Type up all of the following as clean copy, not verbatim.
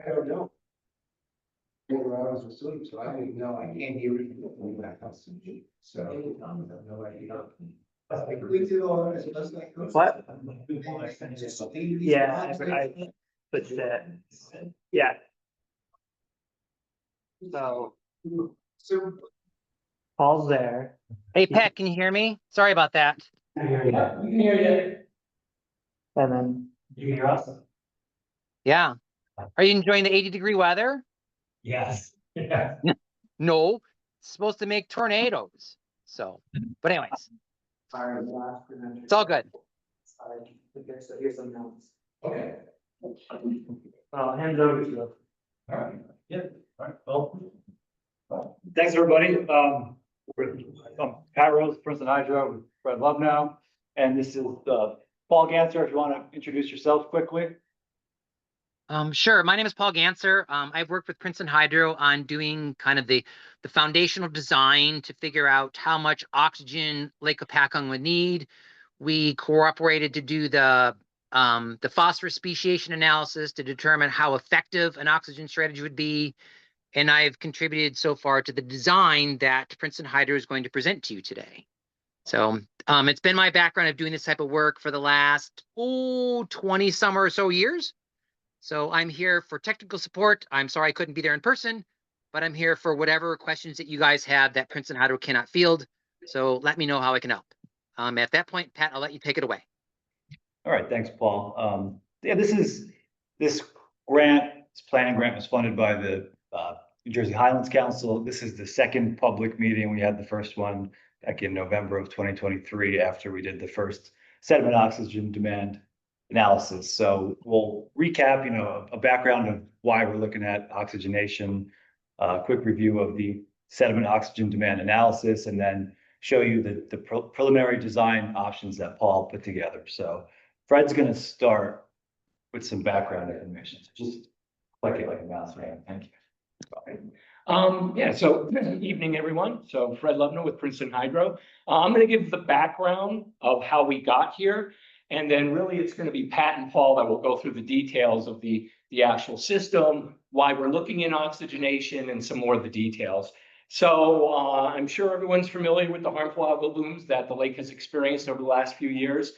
I don't know. Well, I was asleep, so I didn't know. I can't hear it from that house. So I have no idea. What? Yeah, I put that. Yeah. So Paul's there. Hey, Pat, can you hear me? Sorry about that. We can hear you. And then you can hear us? Yeah. Are you enjoying the 80-degree weather? Yes. Yeah. No, it's supposed to make tornadoes. So, but anyways, it's all good. Here's some notes. Okay. I'll hand it over to you. All right. Yeah. All right. Well, thanks everybody. I'm Pat Rose, Princeton Hydro with Fred Lubnow, and this is Paul Ganser. If you want to introduce yourself quickly. Sure. My name is Paul Ganser. I've worked with Princeton Hydro on doing kind of the foundational design to figure out how much oxygen Lake Hopatcong would need. We cooperated to do the phosphorus speciation analysis to determine how effective an oxygen strategy would be. And I've contributed so far to the design that Princeton Hydro is going to present to you today. So it's been my background of doing this type of work for the last 20 some or so years. So I'm here for technical support. I'm sorry I couldn't be there in person, but I'm here for whatever questions that you guys have that Princeton Hydro cannot field. So let me know how I can help. At that point, Pat, I'll let you take it away. All right, thanks, Paul. Yeah, this planning grant was funded by the New Jersey Highlands Council. This is the second public meeting. We had the first one back in November of 2023 after we did the first sediment oxygen demand analysis. So we'll recap, a background of why we're looking at oxygenation, a quick review of the sediment oxygen demand analysis, and then show you the preliminary design options that Paul put together. So Fred's going to start with some background information. So just click it like a mouse, man. Thank you. So good evening, everyone. So Fred Lubnow with Princeton Hydro. I'm going to give the background of how we got here. And then really it's going to be Pat and Paul that will go through the details of the actual system, why we're looking in oxygenation, and some more of the details. So I'm sure everyone's familiar with the harmful algal blooms that the lake has experienced over the last few years.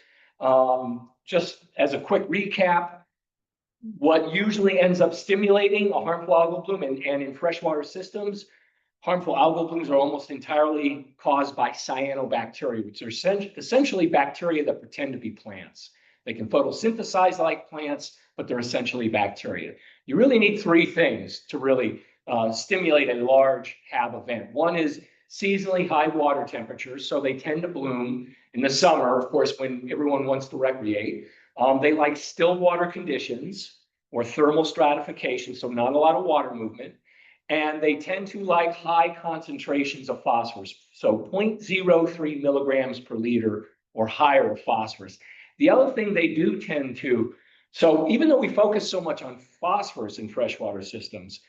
Just as a quick recap, what usually ends up stimulating a harmful algal bloom and in freshwater systems, harmful algal blooms are almost entirely caused by cyanobacteria, which are essentially bacteria that pretend to be plants. They can photosynthesize like plants, but they're essentially bacteria. You really need three things to really stimulate a large HAB event. One is seasonally high water temperatures, so they tend to bloom in the summer, of course, when everyone wants to recreate. They like still water conditions or thermal stratification, so not a lot of water movement. And they tend to like high concentrations of phosphorus, so 0.03 milligrams per liter or higher of phosphorus. The other thing they do tend to, so even though we focus so much on phosphorus in freshwater systems,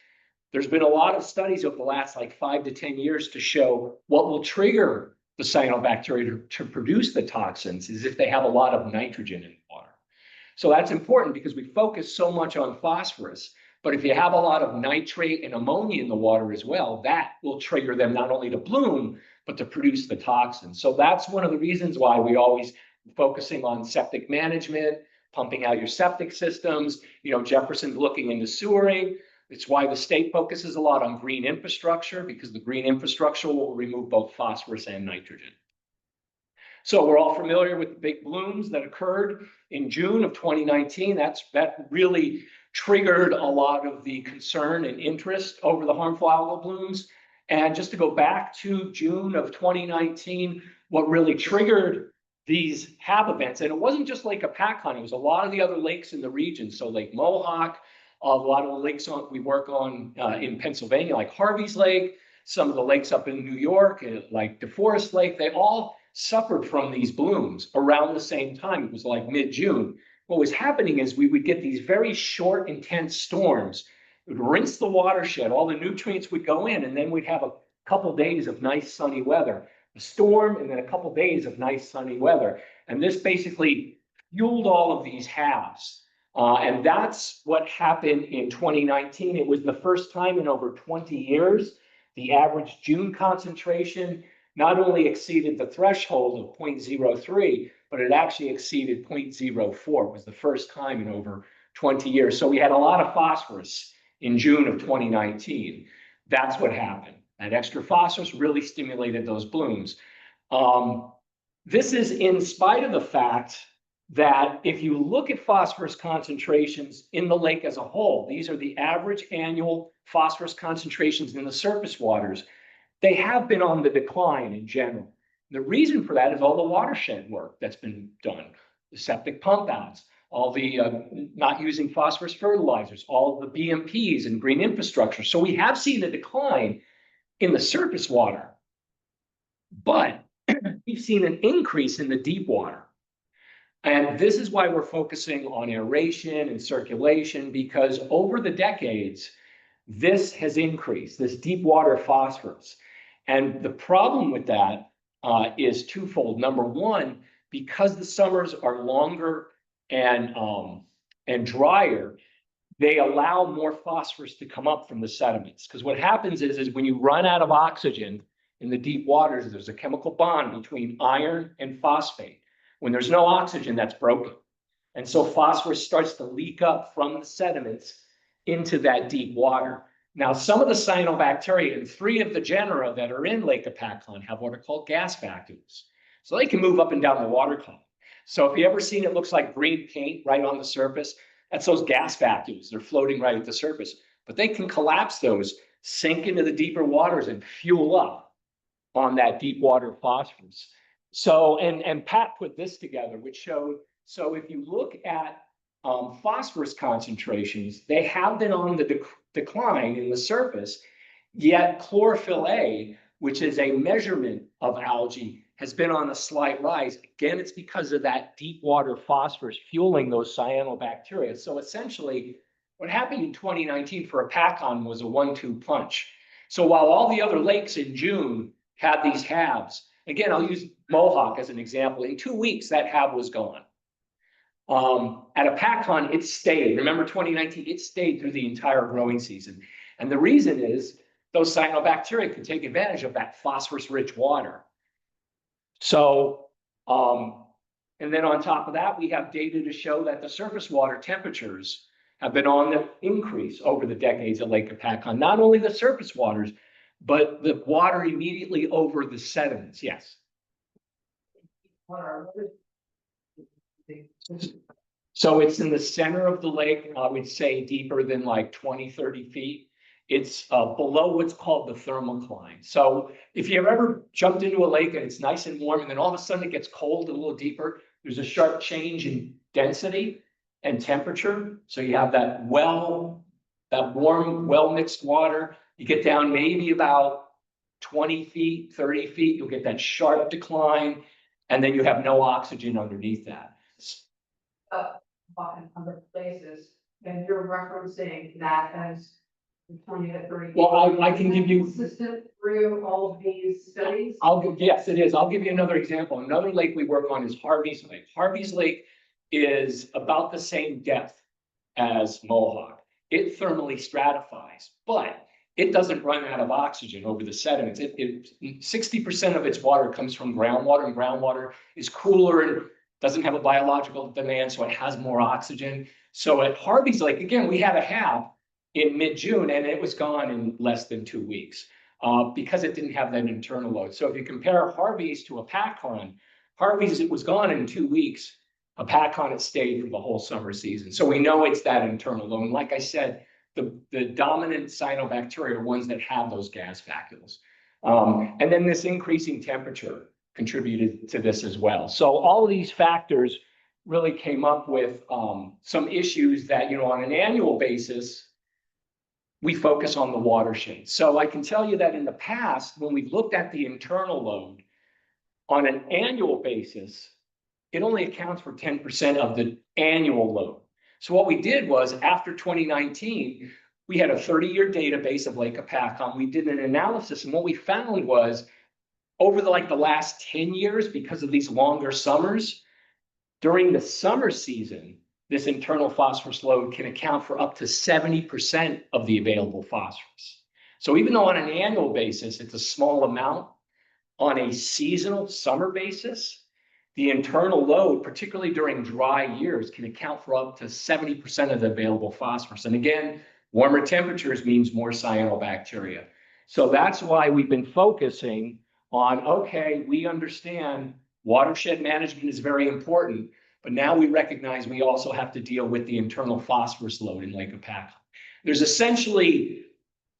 there's been a lot of studies over the last 5 to 10 years to show what will trigger the cyanobacteria to produce the toxins is if they have a lot of nitrogen in water. So that's important because we focus so much on phosphorus, but if you have a lot of nitrate and ammonia in the water as well, that will trigger them not only to bloom, but to produce the toxins. So that's one of the reasons why we always focusing on septic management, pumping out your septic systems. Jefferson's looking into sewering. It's why the state focuses a lot on green infrastructure, because the green infrastructure will remove both phosphorus and nitrogen. So we're all familiar with the big blooms that occurred in June of 2019. That really triggered a lot of the concern and interest over the harmful algal blooms. And just to go back to June of 2019, what really triggered these HAB events, and it wasn't just Lake Hopatcong, it was a lot of the other lakes in the region. So Lake Mohawk, a lot of the lakes we work on in Pennsylvania, like Harvey's Lake, some of the lakes up in New York, like DeForest Lake, they all suffered from these blooms around the same time. It was like mid-June. What was happening is we would get these very short, intense storms. It would rinse the watershed, all the nutrients would go in, and then we'd have a couple days of nice sunny weather. A storm, and then a couple days of nice sunny weather. And this basically fueled all of these HABs. And that's what happened in 2019. It was the first time in over 20 years, the average June concentration not only exceeded the threshold of 0.03, but it actually exceeded 0.04. It was the first time in over 20 years. So we had a lot of phosphorus in June of 2019. That's what happened. That extra phosphorus really stimulated those blooms. This is in spite of the fact that if you look at phosphorus concentrations in the lake as a whole, these are the average annual phosphorus concentrations in the surface waters. They have been on the decline in general. The reason for that is all the watershed work that's been done, the septic pump outs, all the not using phosphorus fertilizers, all of the BMPs and green infrastructure. So we have seen a decline in the surface water, but we've seen an increase in the deep water. And this is why we're focusing on aeration and circulation, because over the decades, this has increased, this deep water phosphorus. And the problem with that is twofold. Number one, because the summers are longer and drier, they allow more phosphorus to come up from the sediments. Because what happens is when you run out of oxygen in the deep waters, there's a chemical bond between iron and phosphate. When there's no oxygen, that's broken. And so phosphorus starts to leak up from the sediments into that deep water. Now, some of the cyanobacteria and 3 of the genera that are in Lake Hopatcong have what are called gas vacuums. So they can move up and down the water column. So if you ever seen it looks like green paint right on the surface, that's those gas vacuums. They're floating right at the surface. But they can collapse those, sink into the deeper waters and fuel up on that deep water phosphorus. So, and Pat put this together, which showed, so if you look at phosphorus concentrations, they have been on the decline in the surface, yet chlorophyll A, which is a measurement of algae, has been on a slight rise. Again, it's because of that deep water phosphorus fueling those cyanobacteria. So essentially, what happened in 2019 for Hopatcong was a 1-2 punch. So while all the other lakes in June had these halves, again, I'll use Mohawk as an example. In 2 weeks, that half was gone. At Hopatcong, it stayed. Remember 2019, it stayed through the entire growing season. And the reason is those cyanobacteria could take advantage of that phosphorus-rich water. So, and then on top of that, we have data to show that the surface water temperatures have been on the increase over the decades at Lake Hopatcong. Not only the surface waters, but the water immediately over the sediments. Yes. So it's in the center of the lake, I would say deeper than like 20, 30 feet. It's below what's called the thermocline. So if you've ever jumped into a lake and it's nice and warm, and then all of a sudden it gets cold a little deeper, there's a sharp change in density and temperature. So you have that warm, well-mixed water. You get down maybe about 20 feet, 30 feet, you'll get that sharp decline, and then you have no oxygen underneath that. In other places, and you're referencing that as 20 to 30. Well, I can give you. Consistent through all of these studies? Yes, it is. I'll give you another example. Another lake we work on is Harvey's Lake. Harvey's Lake is about the same depth as Mohawk. It thermally stratifies, but it doesn't run out of oxygen over the sediments. 60% of its water comes from groundwater, and groundwater is cooler and doesn't have a biological demand, so it has more oxygen. So at Harvey's Lake, again, we had a half in mid-June, and it was gone in less than 2 weeks because it didn't have that internal load. So if you compare Harvey's to Hopatcong, Harvey's, it was gone in 2 weeks. Hopatcong, it stayed for the whole summer season. So we know it's that internal load. And like I said, the dominant cyanobacteria are ones that have those gas vacuoles. And then this increasing temperature contributed to this as well. So all of these factors really came up with some issues that, on an annual basis, we focus on the watershed. So I can tell you that in the past, when we looked at the internal load on an annual basis, it only accounts for 10% of the annual load. So what we did was after 2019, we had a 30-year database of Lake Hopatcong. We did an analysis, and what we found was over the last 10 years, because of these longer summers, during the summer season, this internal phosphorus load can account for up to 70% of the available phosphorus. So even though on an annual basis, it's a small amount, on a seasonal summer basis, the internal load, particularly during dry years, can account for up to 70% of the available phosphorus. And again, warmer temperatures means more cyanobacteria. So that's why we've been focusing on, okay, we understand watershed management is very important, but now we recognize we also have to deal with the internal phosphorus load in Lake Hopatcong. There's essentially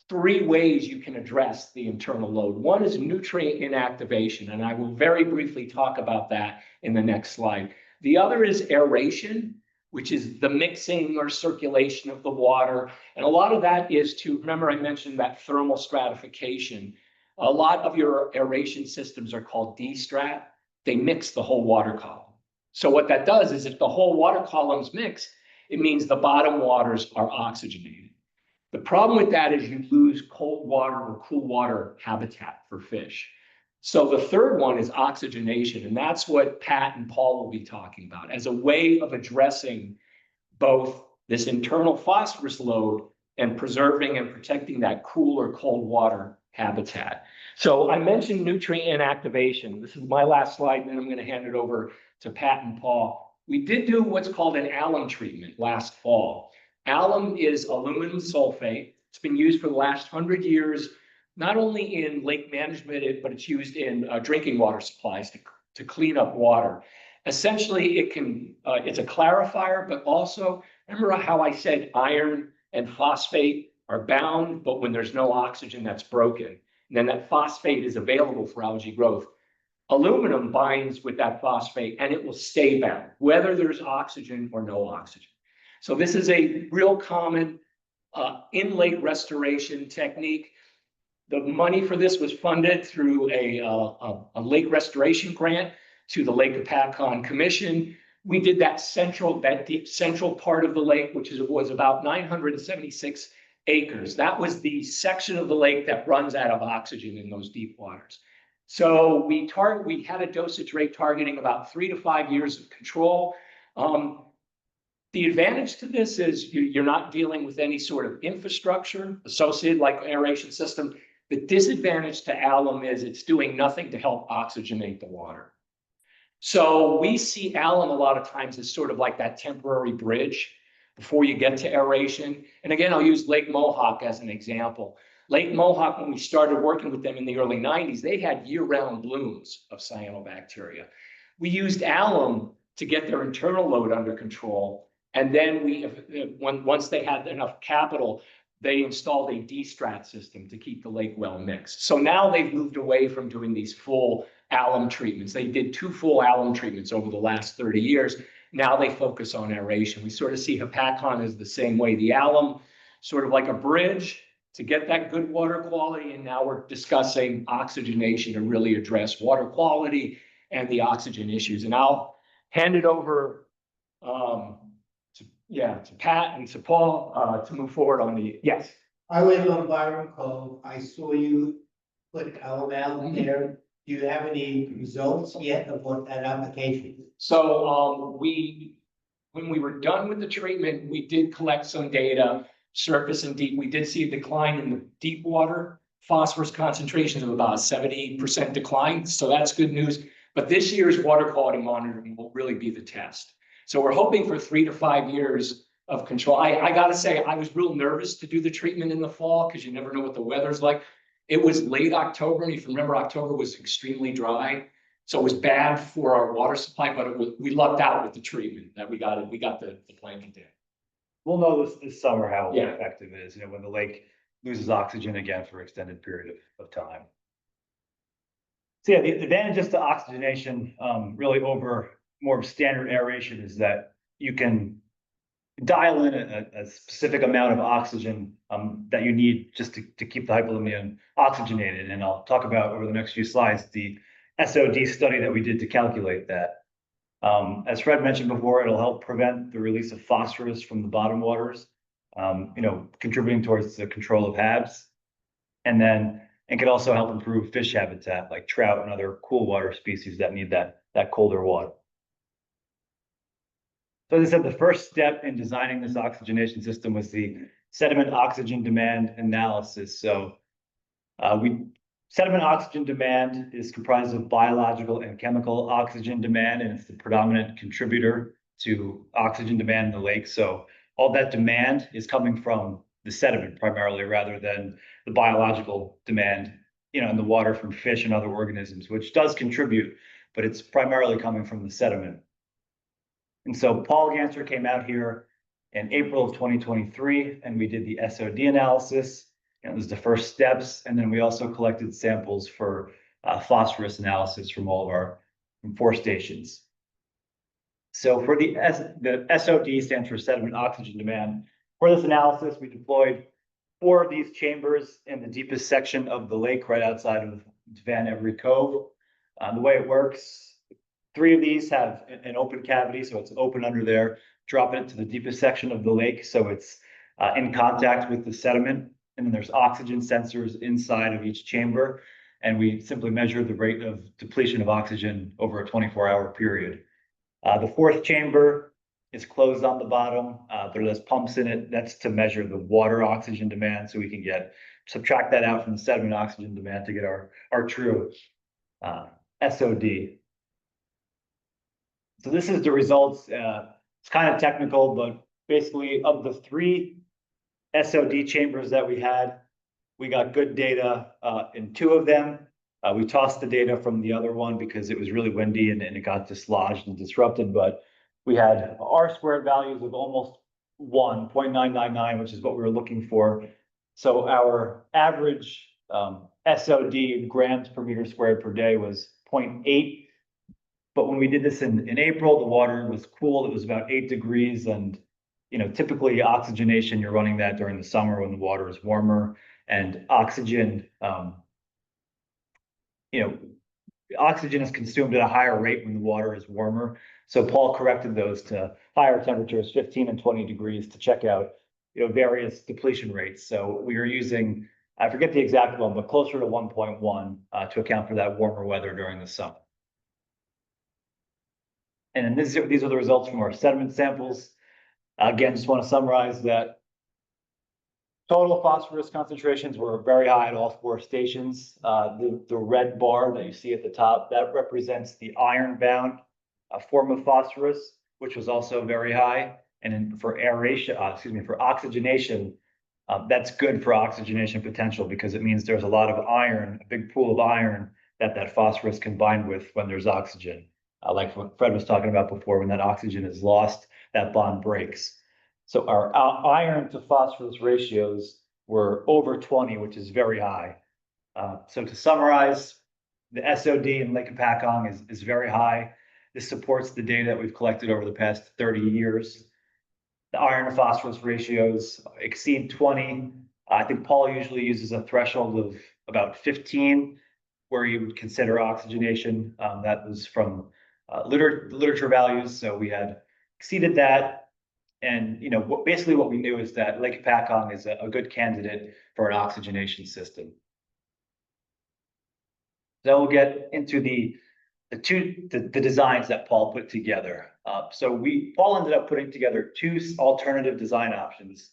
three ways you can address the internal load. One is nutrient inactivation, and I will very briefly talk about that in the next slide. The other is aeration, which is the mixing or circulation of the water. And a lot of that is to, remember I mentioned that thermal stratification. A lot of your aeration systems are called D-strat. They mix the whole water column. So what that does is if the whole water column's mixed, it means the bottom waters are oxygenated. The problem with that is you lose cold water or cool water habitat for fish. So the third one is oxygenation, and that's what Pat and Paul will be talking about as a way of addressing both this internal phosphorus load and preserving and protecting that cool or cold water habitat. So I mentioned nutrient inactivation. This is my last slide, and then I'm going to hand it over to Pat and Paul. We did do what's called an alum treatment last fall. Alum is aluminum sulfate. It's been used for the last 100 years, not only in lake management, but it's used in drinking water supplies to clean up water. Essentially, it's a clarifier, but also, remember how I said iron and phosphate are bound, but when there's no oxygen, that's broken. And then that phosphate is available for algae growth. Aluminum binds with that phosphate and it will stay bound, whether there's oxygen or no oxygen. So this is a real common in-lake restoration technique. The money for this was funded through a lake restoration grant to the Lake Hopatcong Commission. We did that deep central part of the lake, which was about 976 acres. That was the section of the lake that runs out of oxygen in those deep waters. So we had a dosage rate targeting about 3 to 5 years of control. The advantage to this is you're not dealing with any sort of infrastructure associated like aeration system. The disadvantage to alum is it's doing nothing to help oxygenate the water. So we see alum a lot of times as sort of like that temporary bridge before you get to aeration. And again, I'll use Lake Mohawk as an example. Lake Mohawk, when we started working with them in the early 90s, they had year-round blooms of cyanobacteria. We used alum to get their internal load under control. And then once they had enough capital, they installed a D-strat system to keep the lake well mixed. So now they've moved away from doing these full alum treatments. They did 2 full alum treatments over the last 30 years. Now they focus on aeration. We sort of see Hopatcong as the same way. The alum, sort of like a bridge to get that good water quality. And now we're discussing oxygenation to really address water quality and the oxygen issues. And I'll hand it over to Pat and to Paul to move forward on the, yes. I live on Byron Cove. I saw you put alum out there. Do you have any results yet of what that application is? So when we were done with the treatment, we did collect some data, surface and deep. We did see a decline in the deep water phosphorus concentrations of about 70% decline. So that's good news. But this year's water quality monitoring will really be the test. So we're hoping for 3 to 5 years of control. I got to say, I was real nervous to do the treatment in the fall because you never know what the weather's like. It was late October, and if you remember, October was extremely dry. So it was bad for our water supply, but we lucked out with the treatment that we got the plankton in. We'll know this summer how Yeah. effective it is, when the lake loses oxygen again for an extended period of time. So yeah, the advantages to oxygenation really over more standard aeration is that you can dial in a specific amount of oxygen that you need just to keep the hypolimnion oxygenated. And I'll talk about over the next few slides the SOD study that we did to calculate that. As Fred mentioned before, it'll help prevent the release of phosphorus from the bottom waters, contributing towards the control of HABs. And then it could also help improve fish habitat like trout and other cool water species that need that colder water. So as I said, the first step in designing this oxygenation system was the sediment oxygen demand analysis. So sediment oxygen demand is comprised of biological and chemical oxygen demand, and it's the predominant contributor to oxygen demand in the lake. So all that demand is coming from the sediment primarily, rather than the biological demand, in the water from fish and other organisms, which does contribute, but it's primarily coming from the sediment. And so Paul Ganser came out here in April of 2023, and we did the SOD analysis. And it was the first steps. And then we also collected samples for phosphorus analysis from all of our 4 stations. So for the SOD stands for sediment oxygen demand. For this analysis, we deployed 4 of these chambers in the deepest section of the lake, right outside of Van Every Cove. The way it works, 3 of these have an open cavity, so it's open under there, dropping it to the deepest section of the lake, so it's in contact with the sediment. And then there's oxygen sensors inside of each chamber, and we simply measure the rate of depletion of oxygen over a 24-hour period. The 4th chamber is closed on the bottom. There's pumps in it. That's to measure the water oxygen demand, so we can subtract that out from the sediment oxygen demand to get our true SOD. So this is the results. It's kind of technical, but basically of the 3 SOD chambers that we had, we got good data in 2 of them. We tossed the data from the other one because it was really windy and it got dislodged and disrupted, but we had R squared values of almost 1.999, which is what we were looking for. So our average SOD in grams per meter squared per day was 0.8. But when we did this in April, the water was cool. It was about 8 degrees. And, typically oxygenation, you're running that during the summer when the water is warmer. And oxygen, oxygen is consumed at a higher rate when the water is warmer. So Paul corrected those to higher temperatures, 15 and 20 degrees, to check out, various depletion rates. So we were using, I forget the exact one, but closer to 1.1 to account for that warmer weather during the summer. And these are the results from our sediment samples. Again, just want to summarize that total phosphorus concentrations were very high at all 4 stations. The red bar that you see at the top, that represents the iron-bound form of phosphorus, which was also very high. And for oxygenation, that's good for oxygenation potential, because it means there's a lot of iron, a big pool of iron that phosphorus combined with when there's oxygen. Like what Fred was talking about before, when that oxygen is lost, that bond breaks. So our iron to phosphorus ratios were over 20, which is very high. So to summarize, the SOD in Lake Hopatcong is very high. This supports the data that we've collected over the past 30 years. The iron to phosphorus ratios exceed 20. I think Paul usually uses a threshold of about 15, where you would consider oxygenation. That was from literature values. So we had exceeded that. And, basically what we knew is that Lake Hopatcong is a good candidate for an oxygenation system. Then we'll get into the designs that Paul put together. Paul ended up putting together 2 alternative design options.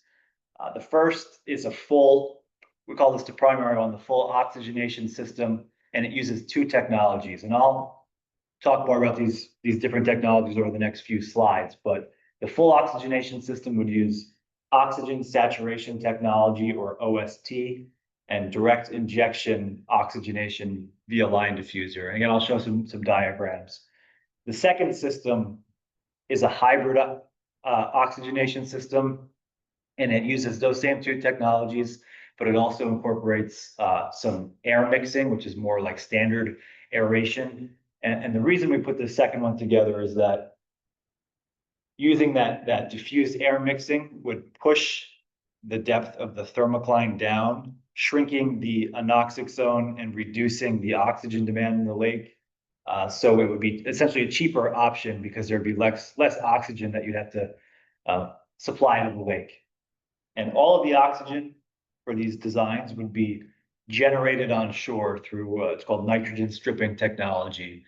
The first is we call this the primary one, the full oxygenation system, and it uses 2 technologies. And I'll talk more about these different technologies over the next few slides, but the full oxygenation system would use oxygen saturation technology, or OST, and direct injection oxygenation via line diffuser. And again, I'll show some diagrams. The second system is a hybrid oxygenation system, and it uses those same 2 technologies, but it also incorporates some air mixing, which is more like standard aeration. And the reason we put the second one together is that using that diffused air mixing would push the depth of the thermocline down, shrinking the anoxic zone and reducing the oxygen demand in the lake. So it would be essentially a cheaper option, because there'd be less oxygen that you'd have to supply to the lake. And all of the oxygen for these designs would be generated on shore through it's called nitrogen stripping technology.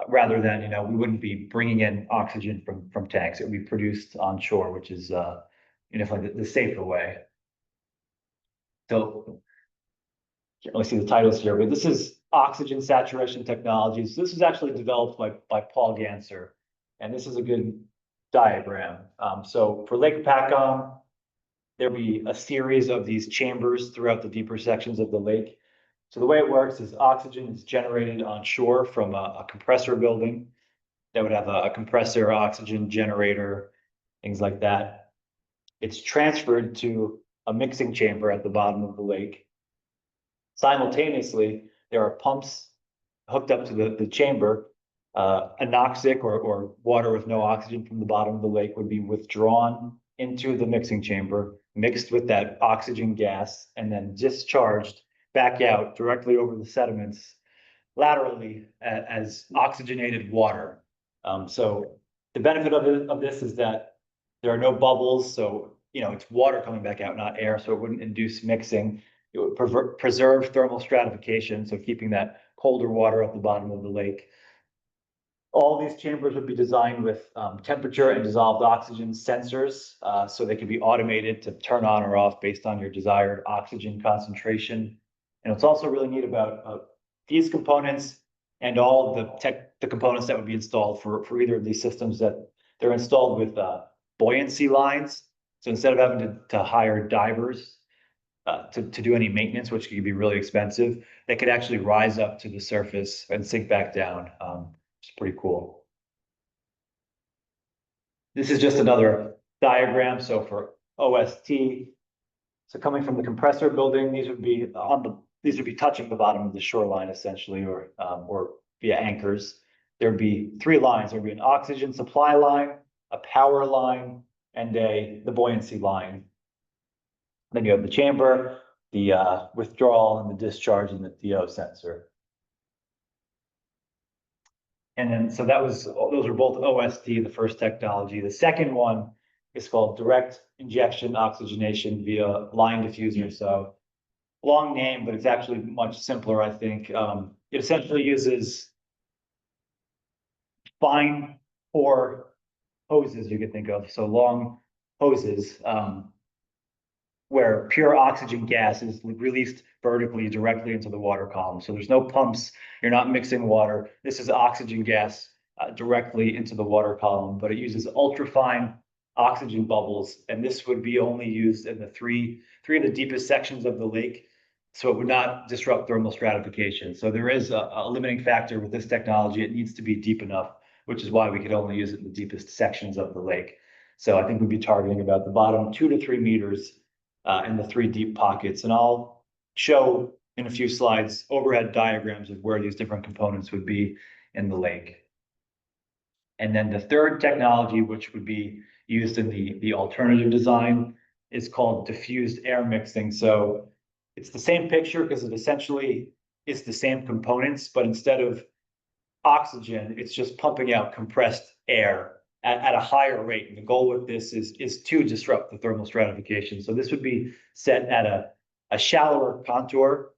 rather than, we wouldn't be bringing in oxygen from tanks. It would be produced on shore, which is, like the safer way. So can't really see the titles here, but this is oxygen saturation technologies. This is actually developed by Paul Ganser, and this is a good diagram. So for Lake Hopatcong, there'll be a series of these chambers throughout the deeper sections of the lake. So the way it works is oxygen is generated on shore from a compressor building that would have a compressor, oxygen generator, things like that. It's transferred to a mixing chamber at the bottom of the lake. Simultaneously, there are pumps hooked up to the chamber. Anoxic or water with no oxygen from the bottom of the lake would be withdrawn into the mixing chamber, mixed with that oxygen gas, and then discharged back out directly over the sediments laterally as oxygenated water. So the benefit of this is that there are no bubbles, so it's water coming back out, not air, so it wouldn't induce mixing. It would preserve thermal stratification, so keeping that colder water at the bottom of the lake. All these chambers would be designed with temperature and dissolved oxygen sensors, so they can be automated to turn on or off based on your desired oxygen concentration. And what's also really neat about these components and all the components that would be installed for either of these systems, that they're installed with buoyancy lines. So instead of having to hire divers to do any maintenance, which could be really expensive, they could actually rise up to the surface and sink back down. It's pretty cool. This is just another diagram. So for OST, so coming from the compressor building, these would be touching the bottom of the shoreline essentially, or via anchors. There'd be three lines. There'd be an oxygen supply line, a power line, and the buoyancy line. Then you have the chamber, the withdrawal, and the discharge, and the DO sensor. And then, so those are both OST, the first technology. The second one is called direct injection oxygenation via line diffuser. So long name, but it's actually much simpler, I think. It essentially uses fine pore hoses, you could think of. So long hoses, where pure oxygen gas is released vertically directly into the water column. So there's no pumps, you're not mixing water. This is oxygen gas directly into the water column, but it uses ultrafine oxygen bubbles, and this would be only used in the three of the deepest sections of the lake, so it would not disrupt thermal stratification. So there is a limiting factor with this technology. It needs to be deep enough, which is why we could only use it in the deepest sections of the lake. So I think we'd be targeting about the bottom 2 to 3 meters in the 3 deep pockets. And I'll show in a few slides overhead diagrams of where these different components would be in the lake. And then the third technology, which would be used in the alternative design, is called diffused air mixing. So it's the same picture because it essentially is the same components, but instead of oxygen, it's just pumping out compressed air at a higher rate. And the goal with this is to disrupt the thermal stratification. So this would be set at a shallower contour.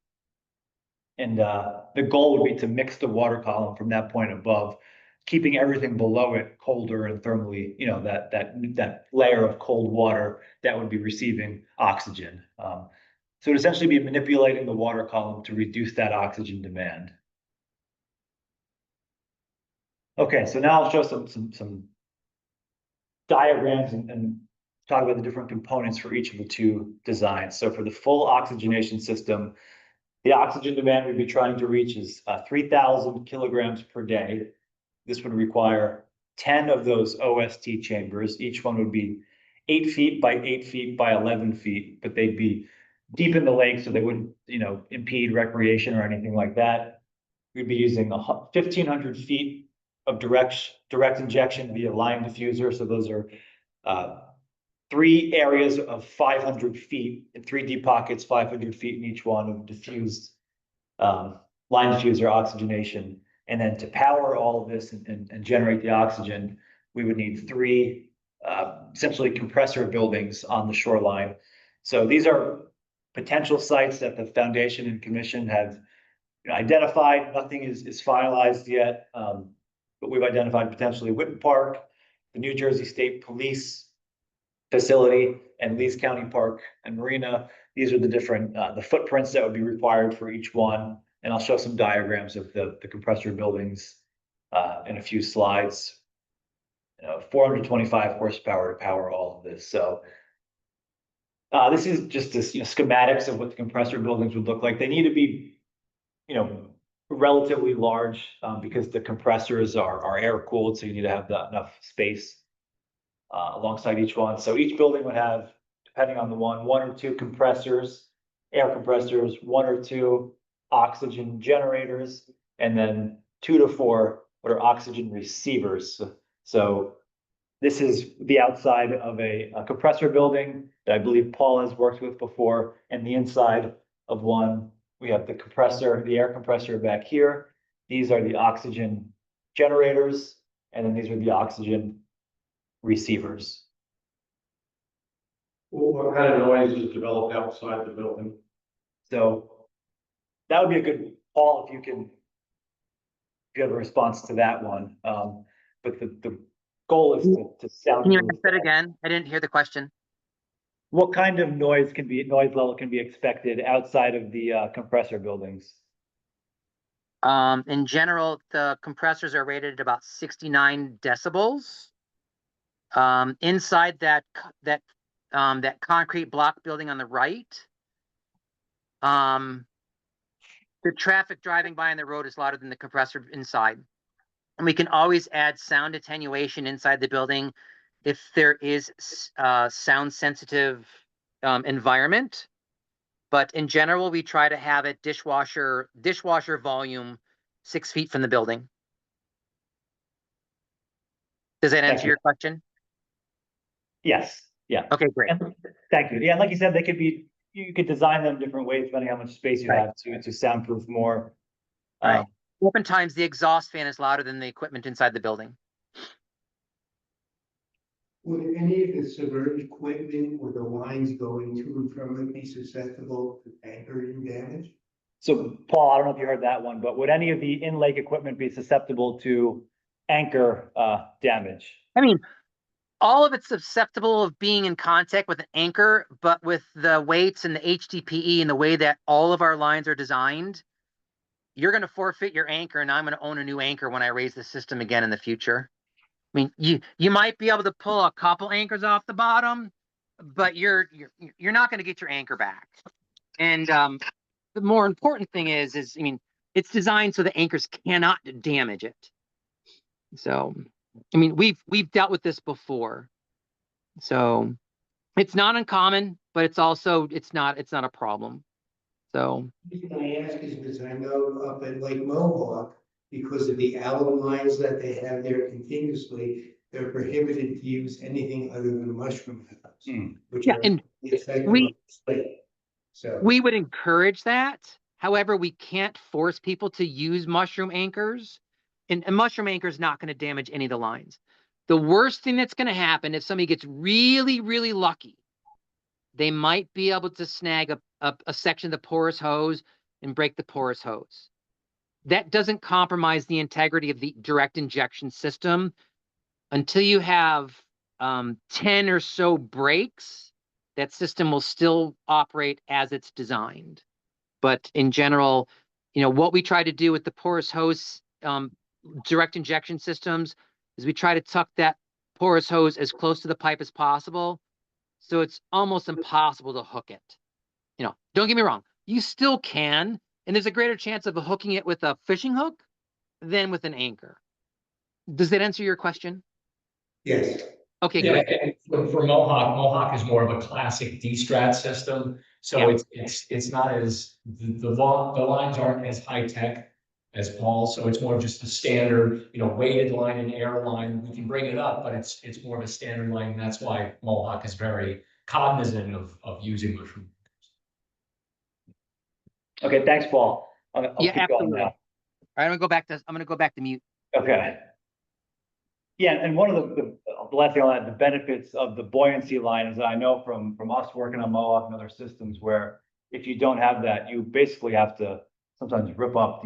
And the goal would be to mix the water column from that point above, keeping everything below it colder and thermally, that layer of cold water that would be receiving oxygen. So it would essentially be manipulating the water column to reduce that oxygen demand. Okay, so now I'll show some diagrams and talk about the different components for each of the two designs. So for the full oxygenation system, the oxygen demand we'd be trying to reach is 3,000 kilograms per day. This would require 10 of those OST chambers. Each one would be 8 feet by 8 feet by 11 feet, but they'd be deep in the lake, so they wouldn't, impede recreation or anything like that. We'd be using 1,500 feet of direct injection via line diffuser. So those are 3 areas of 500 feet in 3 deep pockets, 500 feet in each one of diffused line diffuser oxygenation. And then to power all of this and generate the oxygen, we would need 3 essentially compressor buildings on the shoreline. So these are potential sites that the foundation and commission have identified. Nothing is finalized yet. but we've identified potentially Witten Park, the New Jersey State Police facility, and Lees County Park and Marina. These are the different, the footprints that would be required for each one. And I'll show some diagrams of the compressor buildings in a few slides. 425 horsepower to power all of this. So this is just this, schematics of what the compressor buildings would look like. They need to be, relatively large because the compressors are air cooled, so you need to have enough space alongside each one. So each building would have, depending on the one or two compressors, air compressors, 1 or 2 oxygen generators, and then 2 to 4 what are oxygen receivers. So this is the outside of a compressor building that I believe Paul has worked with before, and the inside of one, we have the compressor, the air compressor back here. These are the oxygen generators, and then these are the oxygen receivers. What kind of noise is developed outside the building? So that would be a good, Paul, if you have a response to that one. But the goal is to sound. Can you ask that again? I didn't hear the question. What kind of noise level can be expected outside of the compressor buildings? In general, the compressors are rated at about 69 decibels. Inside that concrete block building on the right, the traffic driving by on the road is louder than the compressor inside. And we can always add sound attenuation inside the building if there is sound sensitive environment. But in general, we try to have it dishwasher volume 6 feet from the building. Does that answer your question? Yes, yeah. Okay, great. And thank you. Yeah, and like you said, you could design them different ways depending on how much space you Right. have to soundproof more. Right. Oftentimes the exhaust fan is louder than the equipment inside the building. Would any of the submerged equipment or the lines going to and from it be susceptible to anchoring damage? So Paul, I don't know if you heard that one, but would any of the in-lake equipment be susceptible to anchor damage? I mean, all of it's susceptible of being in contact with an anchor, but with the weights and the HDPE and the way that all of our lines are designed, you're going to forfeit your anchor, and I'm going to own a new anchor when I raise the system again in the future. I mean, you might be able to pull a couple anchors off the bottom, but you're not going to get your anchor back. And the more important thing is I mean, it's designed so the anchors cannot damage it. So, I mean, we've dealt with this before. So it's not uncommon, but it's also it's not a problem. So The reason I ask is because I know up at Lake Mohawk, because of the alum lines that they have there continuously, they're prohibited to use anything other than mushroom house. Which yeah, are and effective we- on display. So we would encourage that. However, we can't force people to use mushroom anchors, and a mushroom anchor is not going to damage any of the lines. The worst thing that's going to happen if somebody gets really, really lucky, they might be able to snag a section of the porous hose and break the porous hose. That doesn't compromise the integrity of the direct injection system. Until you have 10 or so breaks, that system will still operate as it's designed. But in general, what we try to do with the porous hose direct injection systems is we try to tuck that porous hose as close to the pipe as possible, so it's almost impossible to hook it. Don't get me wrong, you still can, and there's a greater chance of hooking it with a fishing hook than with an anchor. Does that answer your question? yes, Okay, Yeah, great. and for Mohawk is more of a classic D-Strat system. So Yeah. it's not as, the lines aren't as high tech as Paul. So it's more of just a standard, weighted line and air line. We can bring it up, but it's more of a standard line. And that's why Mohawk is very cognizant of using mushroom. Okay, thanks, Paul. I'll Yeah, keep going absolutely. now. All right, I'm going to go back to mute. Okay. Yeah, and one of the last thing I'll add, the benefits of the buoyancy line is that I know from us working on Mohawk and other systems where if you don't have that, you basically have to sometimes rip up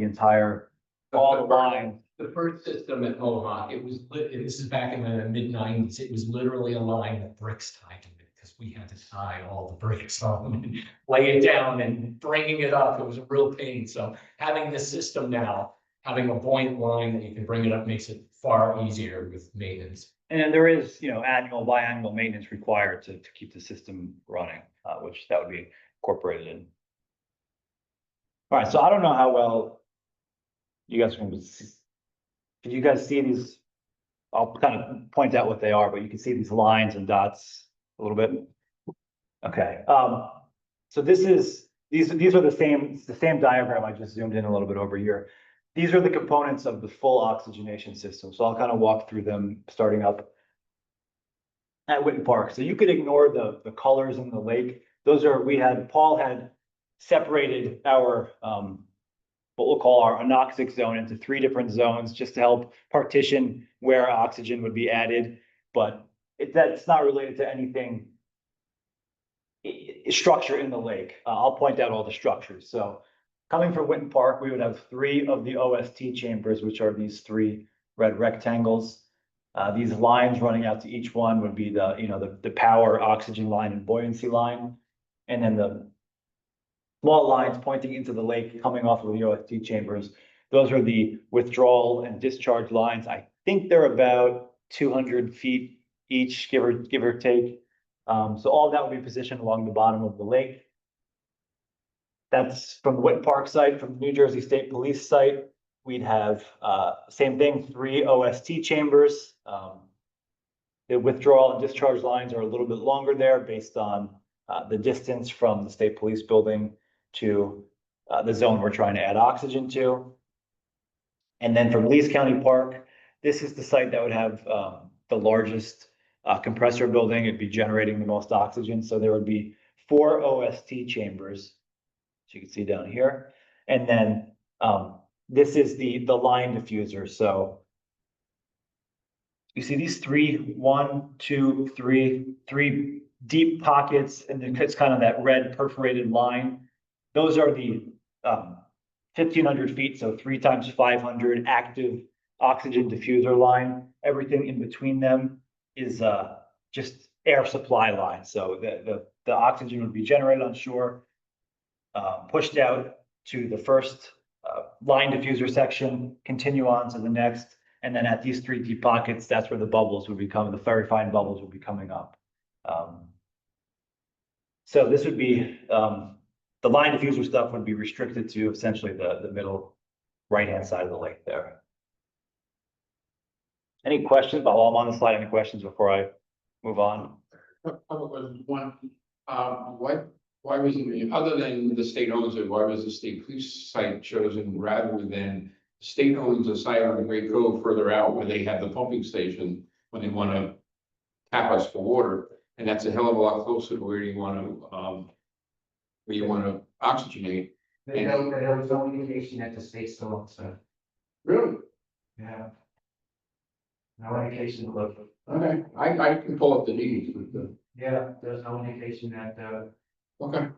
all the lines The first system at Mohawk, it was this is back in the mid-90s, it was literally a line of bricks tied to it, because we had to tie all the bricks on and lay it down, and bringing it up, it was a real pain. So having this system now, having a buoyant line that you can bring it up makes it far easier with maintenance. And there is, annual, biannual maintenance required to keep the system running, which that would be incorporated in. All right, so I don't know how well you guys can, can you guys see these? I'll kind of point out what they are, but you can see these lines and dots a little bit. Okay, so these are the same diagram. I just zoomed in a little bit over here. These are the components of the full oxygenation system. So I'll kind of walk through them, starting up at Witten Park. So you could ignore the colors in the lake. Paul had separated our, what we'll call our anoxic zone into 3 different zones, just to help partition where oxygen would be added. But that's not related to anything structure in the lake. I'll point out all the structures. So coming from Witten Park, we would have 3 of the OST chambers, which are these 3 red rectangles. These lines running out to each one would be the power oxygen line and buoyancy line. And then the small lines pointing into the lake coming off of the OST chambers. Those are the withdrawal and discharge lines. I think they're about 200 feet each, give or take. So all of that would be positioned along the bottom of the lake. That's from the Witten Park site. From the New Jersey State Police site, we'd have same thing, 3 OST chambers. The withdrawal and discharge lines are a little bit longer there based on the distance from the State Police building to the zone we're trying to add oxygen to. And then from Lees County Park, this is the site that would have the largest compressor building. It'd be generating the most oxygen. So there would be 4 OST chambers, so you can see down here. And then this is the line diffuser. So you see these 3 deep pockets, and then it's kind of that red perforated line. Those are the 1,500 feet, so 3 times 500 active oxygen diffuser line. Everything in between them is just air supply line. So the oxygen would be generated on shore, pushed out to the first line diffuser section, continue on to the next, and then at these 3 deep pockets, that's where the bubbles would be coming, the very fine bubbles would be coming up. So this would be, the line diffuser stuff would be restricted to essentially the middle right-hand side of the lake there. Any questions? While I'm on the slide, any questions before I move on? One, why was it, other than the state owns it, why was the state police site chosen rather than state owns a site on the Great Cove further out where they have the pumping station when they want to tap us for water? And that's a hell of a lot closer to where you want to oxygenate. There was no indication that the state still owns it. Really? Yeah. No indication, look, Okay, I can pull up the deeds with the, yeah, there's no indication that, okay.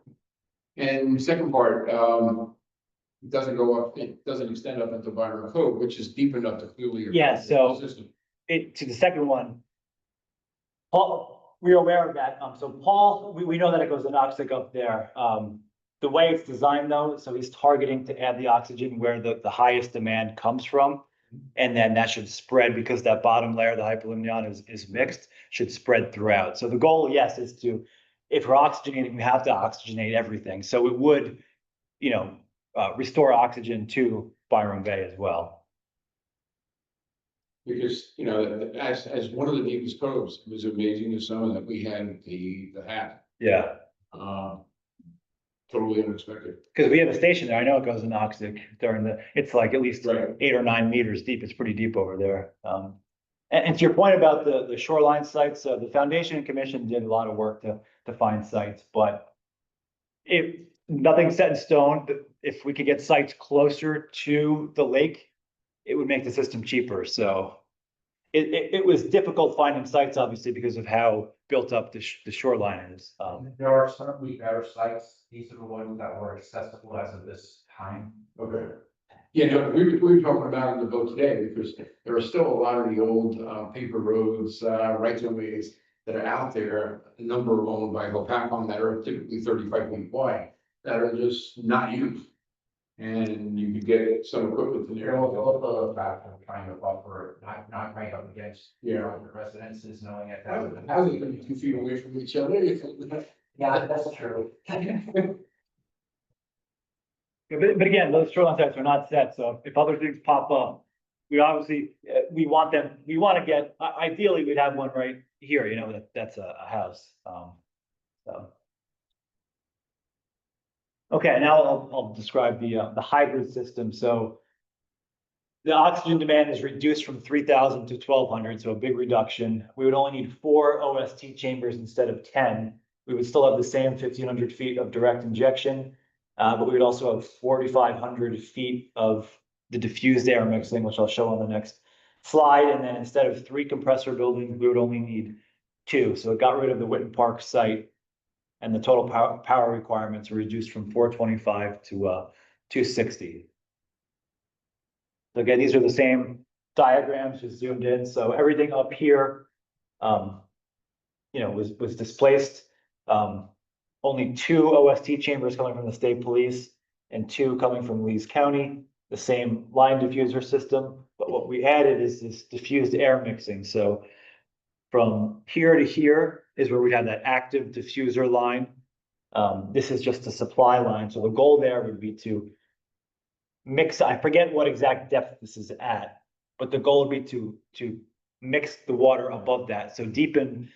And second part, it doesn't go up, it doesn't extend up into Byron Cove, which is deep enough to clearly. Yeah, so- System. To the second one, Paul, we're aware of that. So Paul, we know that it goes anoxic up there. The way it's designed though, so he's targeting to add the oxygen where the highest demand comes from. And then that should spread because that bottom layer, the hypolimnion is mixed, should spread throughout. So the goal, yes, is to, if we're oxygenating, we have to oxygenate everything. So it would, restore oxygen to Byron Bay as well. Because, as one of the deepest coves, it was amazing to some that we had the hat. Yeah. Totally unexpected. Because we have a station there. I know it goes anoxic during it's like at least Right. 8 or 9 meters deep. It's pretty deep over there. And to your point about the shoreline sites, the Foundation and Commission did a lot of work to find sites, but if nothing's set in stone, if we could get sites closer to the lake, it would make the system cheaper. So it was difficult finding sites, obviously, because of how built up the shoreline is. there are certainly better sites. These are the ones that were accessible as of this time. Okay. You know, we were talking about it in the boat today, because there are still a lot of the old, paper roads, rights of ways that are out there, a number of them owned by Hopatcong that are typically 35 feet wide, that are just not used. And you could get some equipment in You're there. also about trying to buffer, not right up against. Yeah. The residences, knowing it. Houses can be 2 feet away from each other. Yeah, that's true. Yeah, but again, those shoreline sites are not set, so if other things pop up, we obviously, we want to get, ideally, we'd have one right here, you know, that's a house, so. Okay, now I'll describe the hybrid system, so. The oxygen demand is reduced from 3,000 to 1,200, so a big reduction. We would only need 4 OST chambers instead of 10. We would still have the same 1,500 feet of direct injection. But we would also have 4,500 feet of the diffused air mixing, which I'll show on the next slide. And then instead of 3 compressor buildings, we would only need 2. So it got rid of the Witten Park site, and the total power requirements were reduced from 425 to 260. So again, these are the same diagrams, just zoomed in. So everything up here, you know, was displaced. Only 2 OST chambers coming from the state police and 2 coming from Lee's County, the same line diffuser system. But what we added is this diffused air mixing. So from here to here is where we have that active diffuser line. This is just a supply line. So the goal there would be to mix, I forget what exact depth this is at, but the goal would be to mix the water above that. So deepen,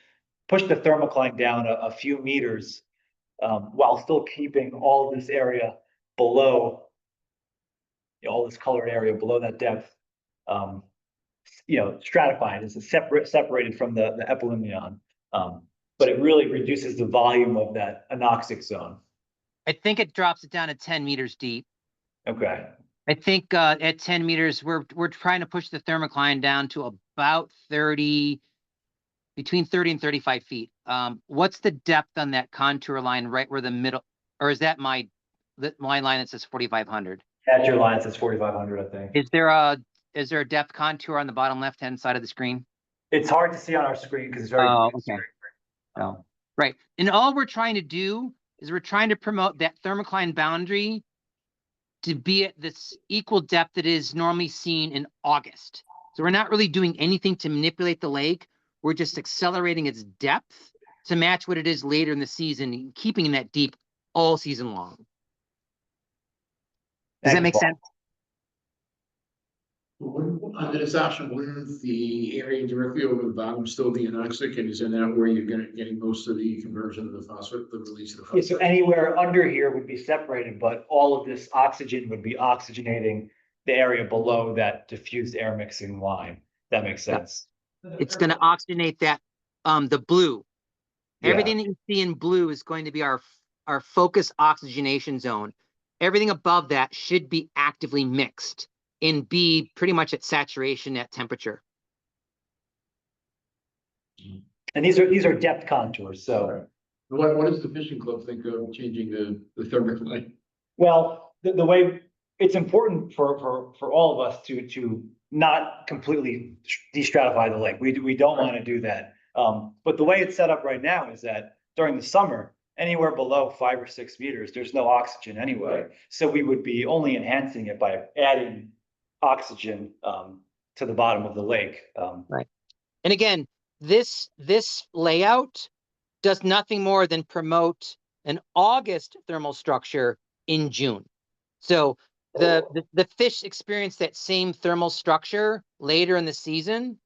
push the thermocline down a few meters, while still keeping all this area below, all this colored area below that depth, you know, stratified, it's separated from the epilemion. But it really reduces the volume of that anoxic zone. I think it drops it down to 10 meters deep. Okay. I think at 10 meters, we're trying to push the thermocline down to about 30, between 30 and 35 feet. What's the depth on that contour line right where the middle, or is that my line that says 4,500? That's your line, it says 4,500, I think. Is there a depth contour on the bottom left-hand side of the screen? It's hard to see on our screen because it's very. Oh, okay. Oh, right. And all we're trying to do is we're trying to promote that thermocline boundary to be at this equal depth that is normally seen in August. So we're not really doing anything to manipulate the lake. We're just accelerating its depth to match what it is later in the season, keeping that deep all season long. Does that make sense? Under this option, wouldn't the area directly over the bottom still be anoxic, and isn't that where you're getting most of the conversion of the phosphate, the release of the Yeah, phosphate? so anywhere under here would be separated, but all of this oxygen would be oxygenating the area below that diffused air mixing line. That makes sense. It's going to oxygenate that, the blue. Yeah. Everything that you see in blue is going to be our focus oxygenation zone. Everything above that should be actively mixed and be pretty much at saturation at temperature. And these are depth contours, so. What does the fishing club think of changing the thermocline? Well, the way, it's important for all of us to not completely de-stratify the lake. We don't want to do that. But the way it's set up right now is that during the summer, anywhere below 5 or 6 meters, there's no oxygen anyway. So we would be only enhancing it by adding oxygen to the bottom of the lake. Right. And again, this layout does nothing more than promote an August thermal structure in June. So the fish experience that same thermal structure later in the season,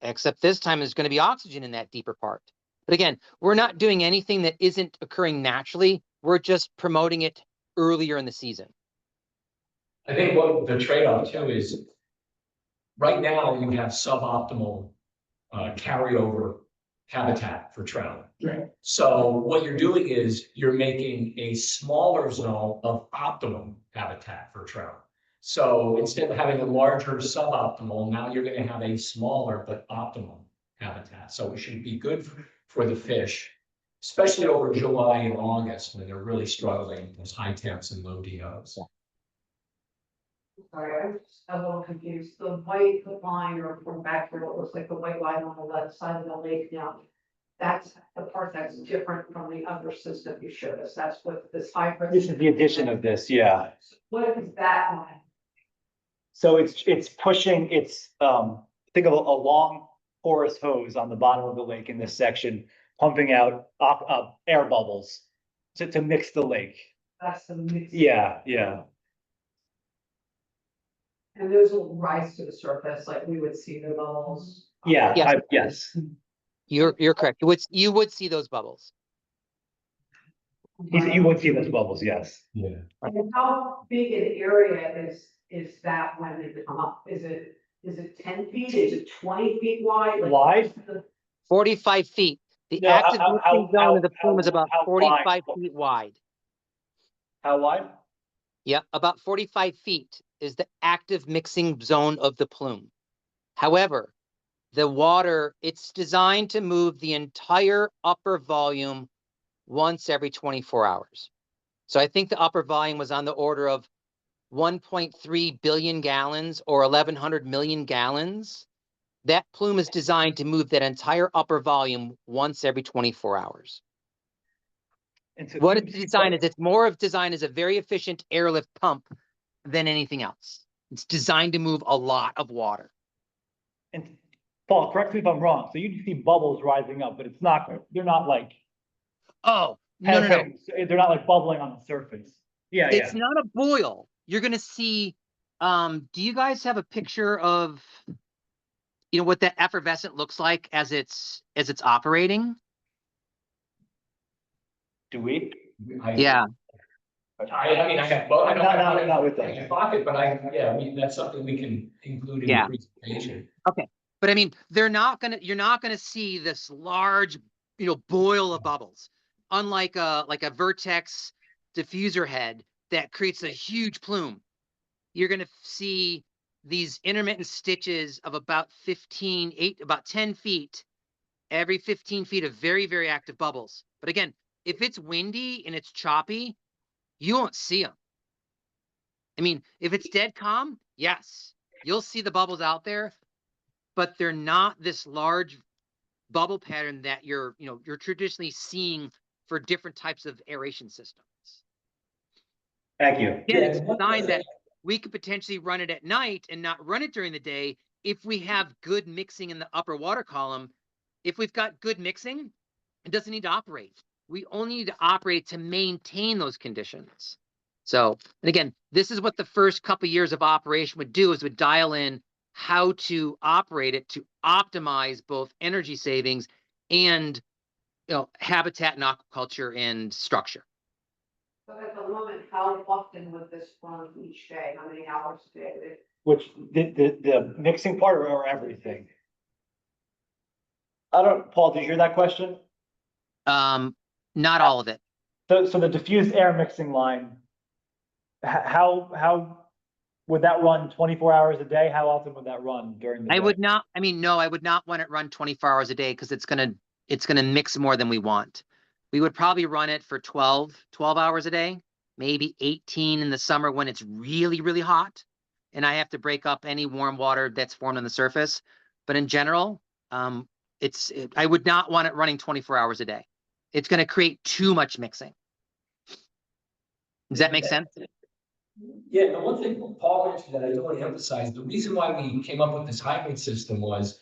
except this time there's going to be oxygen in that deeper part. But again, we're not doing anything that isn't occurring naturally. We're just promoting it earlier in the season. I think what the trade-off too is, right now you have suboptimal carryover habitat for trout. Right. So what you're doing is you're making a smaller zone of optimum habitat for trout. So instead of having a larger suboptimal, now you're going to have a smaller but optimum habitat. So it should be good for the fish, especially over July and August when they're really struggling with high temps and low DOs. Sorry, I'm just a little confused. The white line or from back here, what looks like the white line on the left side of the lake now. That's the part that's different from the other system you showed us. That's what this hybrid. This is the addition of this, yeah. What is that line? So it's pushing, think of a long porous hose on the bottom of the lake in this section, pumping out air bubbles to mix the lake. That's the mix. Yeah, yeah. And those will rise to the surface, like we would see the bubbles. Yeah, Yes. yes. You're correct. You would see those bubbles. You would see those bubbles, yes. Yeah. And how big an area is that when they come up? Is it 10 feet? Is it 20 feet wide? Like, Wide? 45 feet. The No, active how- mixing zone of the how- plume is about how 45 wide? feet wide. How wide? Yep, about 45 feet is the active mixing zone of the plume. However, the water, it's designed to move the entire upper volume once every 24 hours. So I think the upper volume was on the order of 1.3 billion gallons or 1,100 million gallons. That plume is designed to move that entire upper volume once every 24 hours. And so What you- it's designed is, it's more of designed as a very efficient airlift pump than anything else. It's designed to move a lot of water. And Paul, correct me if I'm wrong. So you see bubbles rising up, but they're not like. Oh, no. They're not like bubbling on the surface. Yeah, It's yeah. not a boil. You're gonna see, do you guys have a picture of, what that effervescent looks like as it's operating? Do we? Yeah. I mean, I have, well, I don't have. Not with I that. pocket, but that's something we can include in Yeah. the presentation. But I mean, you're not gonna see this large, boil of bubbles. Unlike a Vertex diffuser head that creates a huge plume. You're gonna see these intermittent stitches of about 10 feet, every 15 feet of very, very active bubbles. But again, if it's windy and it's choppy, you won't see them. I mean, if it's dead calm, yes, you'll see the bubbles out there, but they're not this large bubble pattern that you're traditionally seeing for different types of aeration systems. Thank you. Again, it's designed that we could potentially run it at night and not run it during the day if we have good mixing in the upper water column. If we've got good mixing, it doesn't need to operate. We only need to operate to maintain those conditions. So, and again, this is what the first couple years of operation would do, is would dial in how to operate it to optimize both energy savings and habitat and aquaculture and structure. So at the moment, how often would this run each day? How many hours a day? Which the mixing part or everything? Paul, did you hear that question? Not all of it. So the diffused air mixing line, how would that run 24 hours a day? How often would that run during the day? I would not want it run 24 hours a day, because it's gonna mix more than we want. We would probably run it for 12 hours a day, maybe 18 in the summer when it's really, really hot. And I have to break up any warm water that's formed on the surface. But in general, I would not want it running 24 hours a day. It's going to create too much mixing. Does that make sense? Yeah, the one thing Paul mentioned that I don't want to emphasize, the reason why we came up with this hybrid system was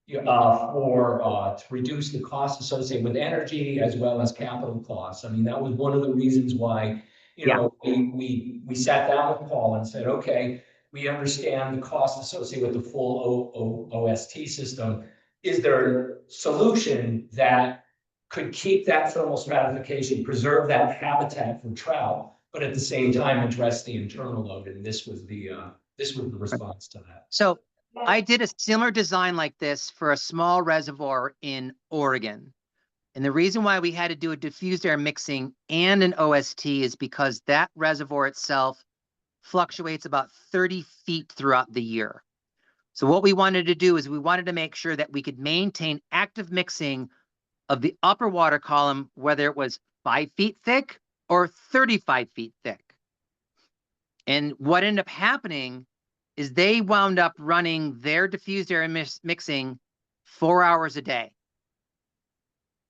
to reduce the costs associated with energy as well as capital costs. I mean, that was one of the reasons why, we sat down with Paul and said, okay, we understand the cost associated with the full OST system. Is there a solution that could keep that thermal stratification, preserve that habitat for trout, but at the same time address the internal load? And this was the response to that. So I did a similar design like this for a small reservoir in Oregon. And the reason why we had to do a diffused air mixing and an OST is because that reservoir itself fluctuates about 30 feet throughout the year. So what we wanted to do is we wanted to make sure that we could maintain active mixing of the upper water column, whether it was 5 feet thick or 35 feet thick. And what ended up happening is they wound up running their diffused air mixing 4 hours a day.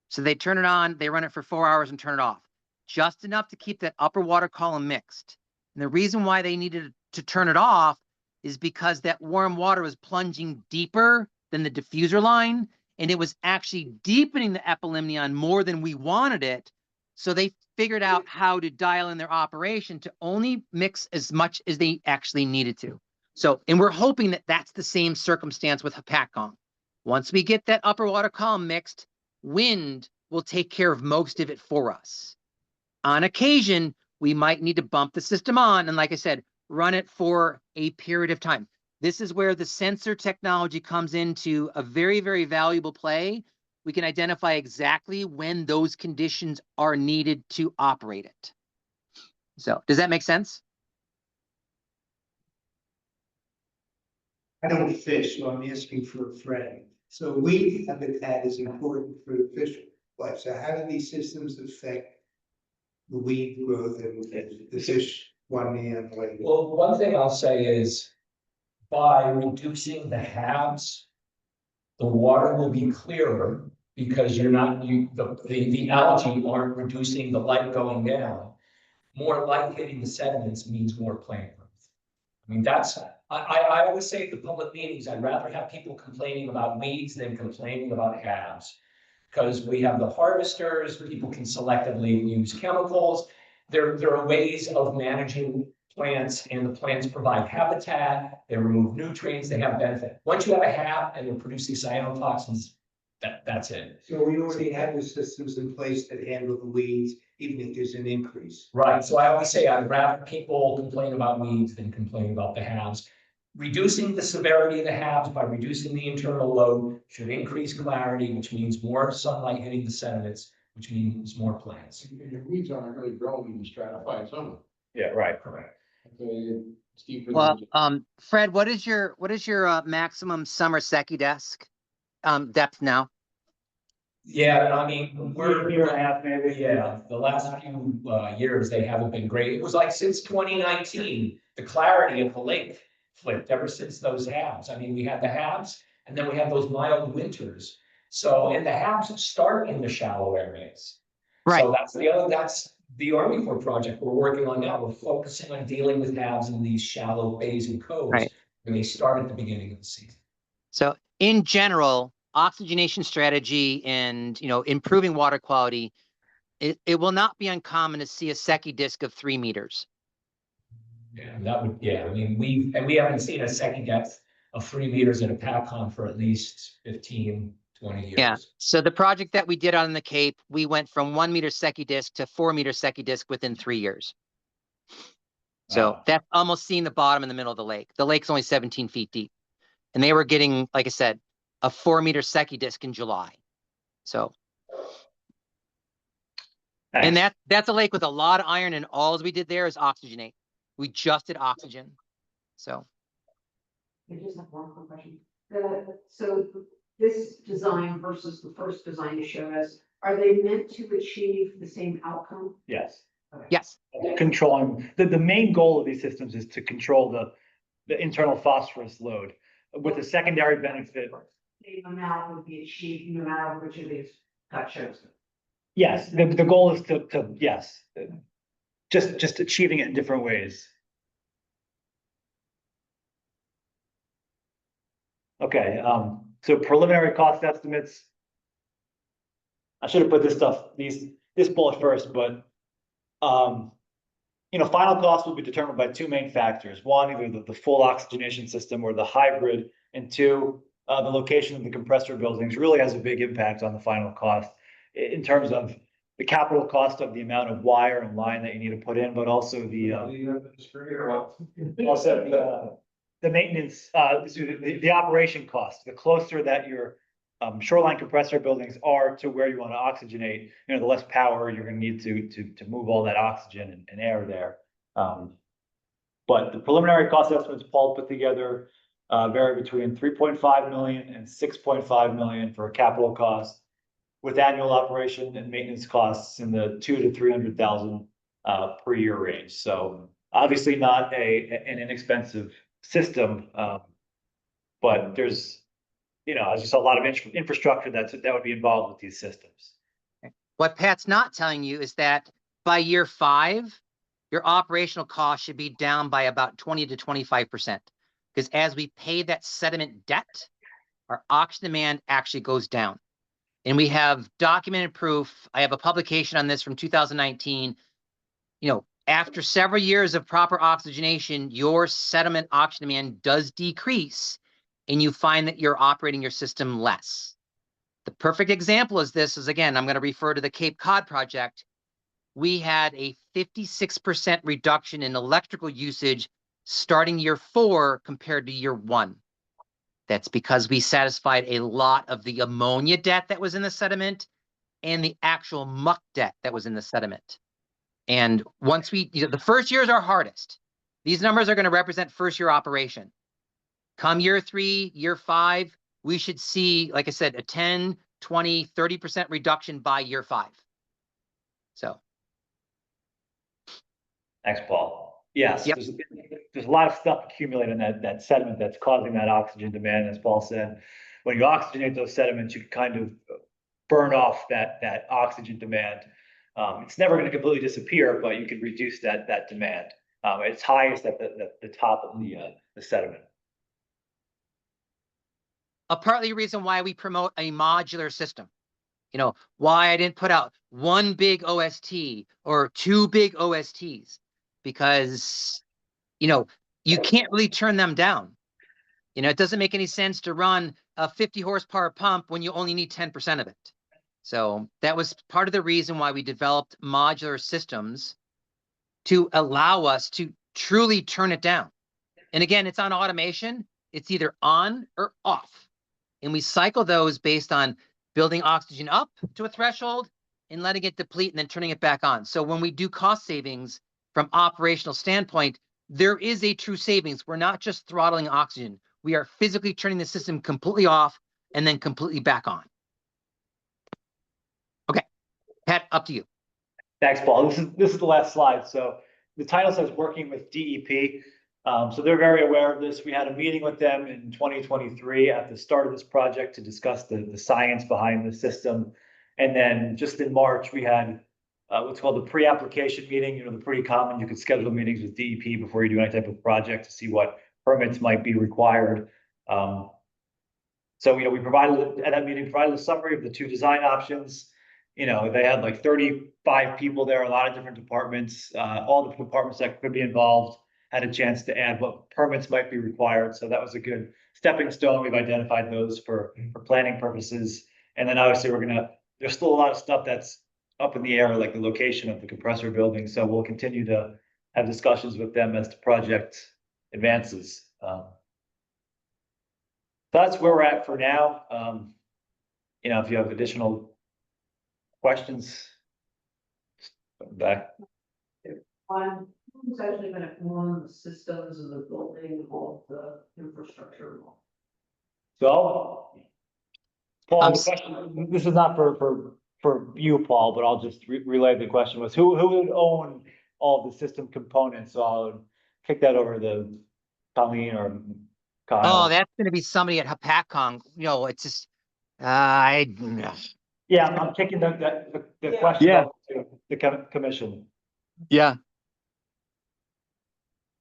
So they turn it on, they run it for 4 hours and turn it off, just enough to keep that upper water column mixed. And the reason why they needed to turn it off is because that warm water was plunging deeper than the diffuser line, and it was actually deepening the epilimnion more than we wanted it. So they figured out how to dial in their operation to only mix as much as they actually needed to. So, and we're hoping that that's the same circumstance with Hopatcong. Once we get that upper water column mixed, wind will take care of most of it for us. On occasion, we might need to bump the system on, and like I said, run it for a period of time. This is where the sensor technology comes into a very, very valuable play. We can identify exactly when those conditions are needed to operate it. So, does that make sense? I don't fish, so I'm asking for a friend. So weed habitat is important for the fish life. So how do these systems affect the weed growth and the fish wanting to have? Well, one thing I'll say is by reducing the halves, the water will be clearer because you're not, the algae aren't reducing the light going down. More light hitting the sediments means more plant growth. I mean, I always say at the public meetings, I'd rather have people complaining about weeds than complaining about halves. Because we have the harvesters, people can selectively use chemicals. There are ways of managing plants, and the plants provide habitat, they remove nutrients, they have benefit. Once you have a hab and they're producing cyanotoxins, that's it. So we already have the systems in place that handle the weeds, even if there's an increase. Right, so I always say I'd rather people complain about weeds than complain about the halves. Reducing the severity of the halves by reducing the internal load should increase clarity, which means more sunlight hitting the sediments, which means more plants. Your weeds aren't really growing in the stratified zone. Yeah, right. Correct. It's deeper Well, than. Fred, what is your maximum summer secchi desk depth now? Yeah, I mean, we're Year and a half, maybe. Yeah, the last few years, they haven't been great. It was like since 2019, the clarity of the lake flipped ever since those halves. I mean, we had the halves and then we had those mild winters. So, and the halves start in the shallow areas. Right. So that's the Army Corps project we're working on now. We're focusing on dealing with halves in these shallow bays and coves. Right. And they start at the beginning of the season. So in general, oxygenation strategy and improving water quality, it will not be uncommon to see a secchi disc of 3 meters. Yeah, I mean, we haven't seen a second depth of 3 meters in a Hopatcong for at least 15, 20 years. Yeah. So the project that we did on the Cape, we went from 1 meter secchi disc to 4 meter secchi disc within 3 years. So Wow. that's almost seeing the bottom in the middle of the lake. The lake's only 17 feet deep. And they were getting, like I said, a 4 meter secchi disc in July. So, and that's a lake with a lot of iron, and all we did there is oxygenate. We just did oxygen. So. I just have one quick question. So this design versus the first design you showed us, are they meant to achieve the same outcome? Yes. Yes. Controlling, the main goal of these systems is to control the internal phosphorus load with a secondary benefit. Same amount would be achieved no matter which of these got chosen. Yes, the goal is to yes, just achieving it in different ways. Okay, so preliminary cost estimates. I should have put this bullet first, but final cost will be determined by two main factors. One, either the full oxygenation system or the hybrid, and two, the location of the compressor buildings really has a big impact on the final cost in terms of the capital cost of the amount of wire and line that you need to put in, but also the maintenance, the operation cost. The closer that your shoreline compressor buildings are to where you want to oxygenate, the less power you're going to need to move all that oxygen and air there. But the preliminary cost estimates Paul put together vary between 3.5 million and 6.5 million for a capital cost, with annual operation and maintenance costs in the 200,000 to 300,000 per year range. So Obviously not an inexpensive system, but there's, just a lot of infrastructure that would be involved with these systems. What Pat's not telling you is that by year 5, your operational cost should be down by about 20 to 25%. Because as we pay that sediment debt, our oxygen demand actually goes down. And we have documented proof. I have a publication on this from 2019. After several years of proper oxygenation, your sediment oxygen demand does decrease, and you find that you're operating your system less. The perfect example is this is, again, I'm going to refer to the Cape Cod project. We had a 56% reduction in electrical usage starting year 4 compared to year 1. That's because we satisfied a lot of the ammonia debt that was in the sediment and the actual muck debt that was in the sediment. And once the first years are hardest. These numbers are going to represent first year operation. Come year 3, year 5, we should see, like I said, a 10, 20, 30% reduction by year 5. So. Thanks, Paul. Yes, Yep. there's a lot of stuff accumulated in that sediment that's causing that oxygen demand, as Paul said. When you oxygenate those sediments, you kind of burn off that oxygen demand. It's never going to completely disappear, but you can reduce that demand. It's highest at the top of the sediment. A partly reason why we promote a modular system. Why I didn't put out one big OST or 2 big OSTs, because, you can't really turn them down. It doesn't make any sense to run a 50 horsepower pump when you only need 10% of it. So that was part of the reason why we developed modular systems, to allow us to truly turn it down. And again, it's on automation. It's either on or off. And we cycle those based on building oxygen up to a threshold and letting it deplete and then turning it back on. So when we do cost savings from operational standpoint, there is a true savings. We're not just throttling oxygen. We are physically turning the system completely off and then completely back on. Okay, Pat, up to you. Thanks, Paul. This is the last slide. So the title says working with DEP. So they're very aware of this. We had a meeting with them in 2023 at the start of this project to discuss the science behind the system. And then just in March, we had what's called the pre-application meeting. They're pretty common. You could schedule meetings with DEP before you do any type of project to see what permits might be required. So, we provided at that meeting, provided a summary of the 2 design options. They had like 35 people there, a lot of different departments, all the departments that could be involved had a chance to add what permits might be required. So that was a good stepping stone. We've identified those for planning purposes. And then obviously there's still a lot of stuff that's up in the air, like the location of the compressor building. So we'll continue to have discussions with them as the project advances. That's where we're at for now. If you have additional questions, back. Who's actually going to own the systems and the building, all the infrastructure? So, Paul, the question, this is not for you, Paul, but I'll just relay the question was who would own all the system components? So I'll kick that over to Colleen or Kyle. Oh, that's going to be somebody at Hopatcong. It's just, Yeah, I'm kicking the question over to the commission. Yeah.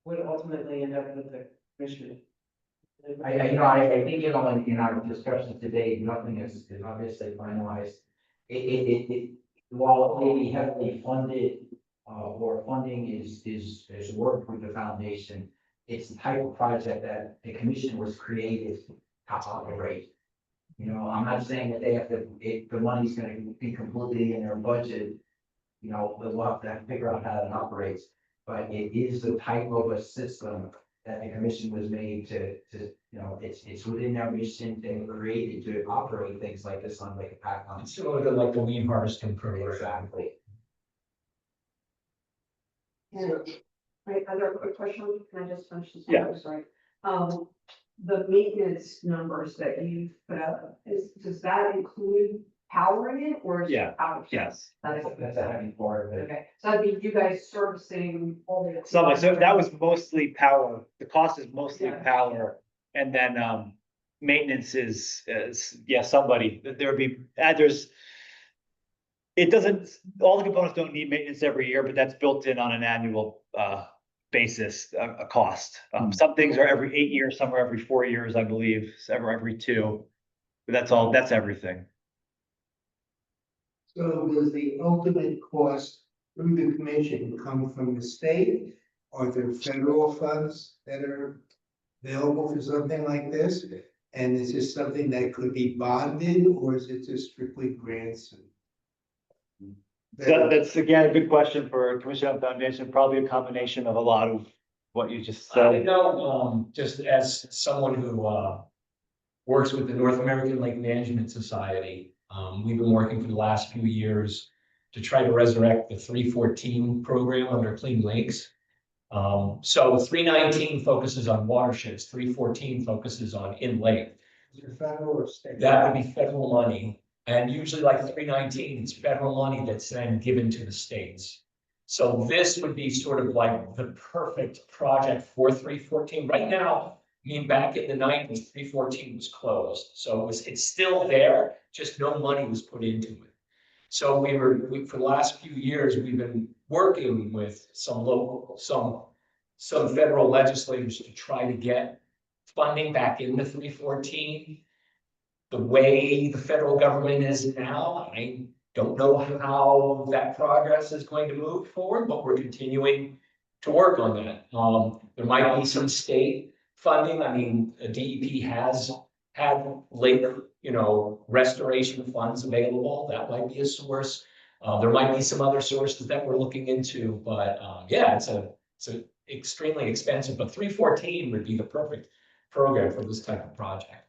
Would ultimately end up with the commission. I think, in our discussions today, nothing is obviously finalized. While it may be heavily funded, or funding is work with the foundation, it's the type of project that the commission was created to operate. I'm not saying that they have to, if the money's gonna be completely in their budget, they'll have to figure out how it operates. But it is the type of a system that the commission was made to it's within their mission and created to operate things like this on Lake Hopatcong. It's sort of like the lean harvesting program. Exactly. Right, other quick question, can I just finish this? Yeah. Sorry. The maintenance numbers that you put out, does that include powering it or is Yeah, it power? yes. That is, That's a heavy part of it. okay, so that'd be you guys servicing all the. So that was mostly power. The cost is mostly Yeah. power. And then, maintenance is, yeah, somebody, there'd be, it doesn't, all the components don't need maintenance every year, but that's built in on an annual, basis, a cost. Some things are every 8 years, some are every 4 years, I believe, some are every 2. But that's everything. So does the ultimate cost through the commission come from the state? Are there federal funds that are available for something like this? And is this something that could be bonded, or is it just strictly grants? That's again, a good question for Commission on Foundation, probably a combination of a lot of what you just I said. know, just as someone who, works with the North American Lake Management Society, we've been working for the last few years to try to resurrect the 314 program under Clean Lakes. So 319 focuses on watersheds, 314 focuses on in-lake. Is it federal or state? That would be federal money, and usually like 319, it's federal money that's then given to the states. So this would be sort of like the perfect project for 314. Right now, I mean, back in the 90s, 314 was closed, so it's still there, just no money was put into it. So for the last few years, we've been working with some federal legislators to try to get funding back into 314. The way the federal government is now, I don't know how that progress is going to move forward, but we're continuing to work on that. There might be some state funding. I mean, DEP has had lake, restoration funds available. That might be a source. There might be some other sources that we're looking into, but yeah, it's extremely expensive, but 314 would be the perfect program for this type of project.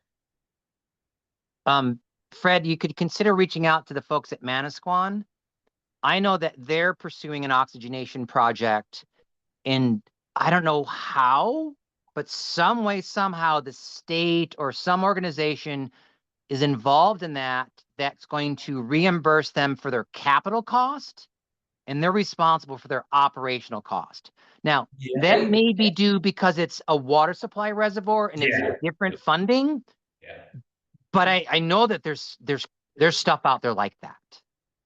Fred, you could consider reaching out to the folks at Manasquan. I know that they're pursuing an oxygenation project, and I don't know how, but some way, somehow, the state or some organization is involved in that, that's going to reimburse them for their capital cost, and they're responsible for their operational cost. Now, that may be due because it's a water supply reservoir and it's different funding. Yeah. But I know that there's stuff out there like that.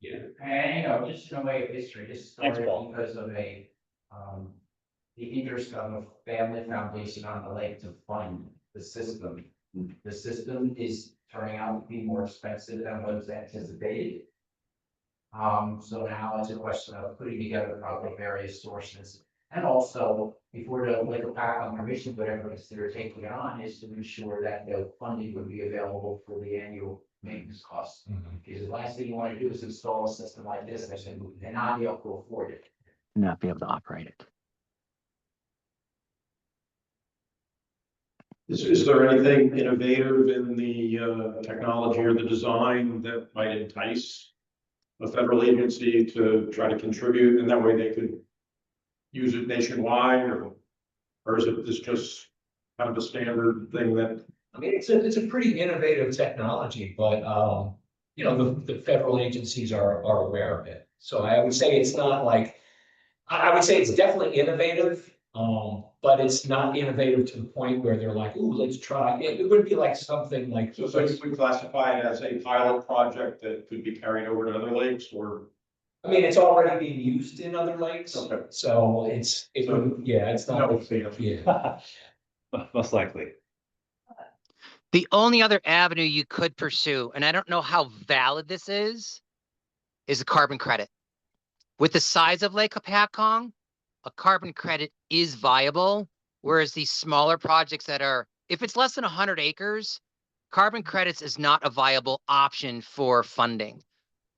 Yeah. And, just in a way of history, this Thanks, started Paul. because of the interest of a family foundation on the lake to fund the system. The system is turning out to be more expensive than was anticipated. So now it's a question of putting together probably various sources. And also, before the Lake Hopatcong Commission would ever consider taking it on, is to ensure that the funding would be available for the annual maintenance costs. Because the last thing you want to do is install a system like this and not be able to afford it. Not be able to operate it. Is there anything innovative in the technology or the design that might entice a federal agency to try to contribute, and that way they could use it nationwide, or is it just kind of a standard thing that? I mean, it's a pretty innovative technology, but the federal agencies are aware of it. So I would say it's not like, I would say it's definitely innovative, but it's not innovative to the point where they're like, ooh, let's try. It would be like something like. So we classify it as a pilot project that could be carried over to other lakes, or? I mean, it's already being used in other lakes, Okay. so it's not. No, Yeah. Most likely. The only other avenue you could pursue, and I don't know how valid this is a carbon credit. With the size of Lake Hopatcong, a carbon credit is viable, whereas these smaller projects that are, if it's less than 100 acres, carbon credits is not a viable option for funding.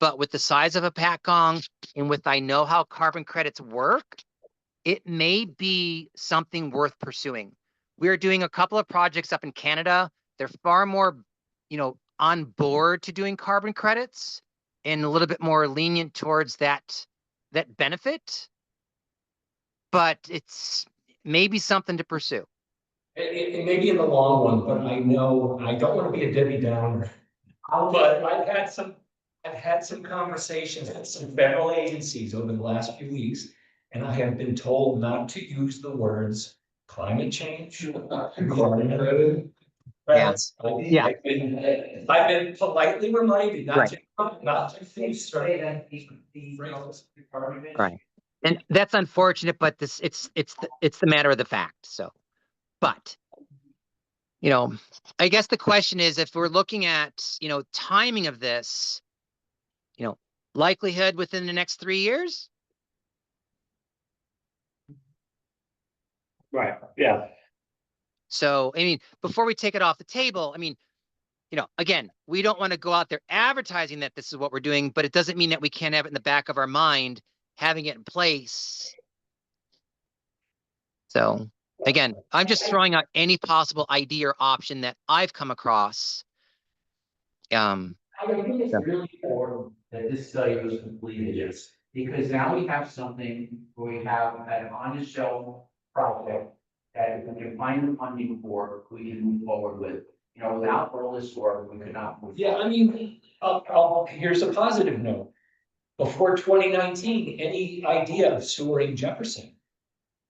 But with the size of Hopatcong and with I know how carbon credits work, it may be something worth pursuing. We are doing a couple of projects up in Canada. They're far more, on board to doing carbon credits and a little bit more lenient towards that benefit. But it's maybe something to pursue. It may be in the long run, but I know I don't want to be a Debbie Downer. But I've had some I've had some conversations with some federal agencies over the last few weeks, and I have been told not to use the words climate change. Yeah. Yeah. I've been politely reminded not Right. to, not to use Say certain that the phrases. Right. And that's unfortunate, but it's the matter of the fact. So, but I guess the question is, if we're looking at, timing of this, likelihood within the next 3 years. Right, yeah. So, I mean, before we take it off the table, I mean, again, we don't want to go out there advertising that this is what we're doing, but it doesn't mean that we can't have it in the back of our mind, having it in place. So again, I'm just throwing out any possible idea or option that I've come across. I think it's Yeah. really important that this study was completed. Yes. Because now we have something where we have an on-the-shelf project that if we can find the funding for, we can move forward with. Without all this work, we could not move. Yeah, I mean, here's a positive note. Before 2019, any idea of sewering Jefferson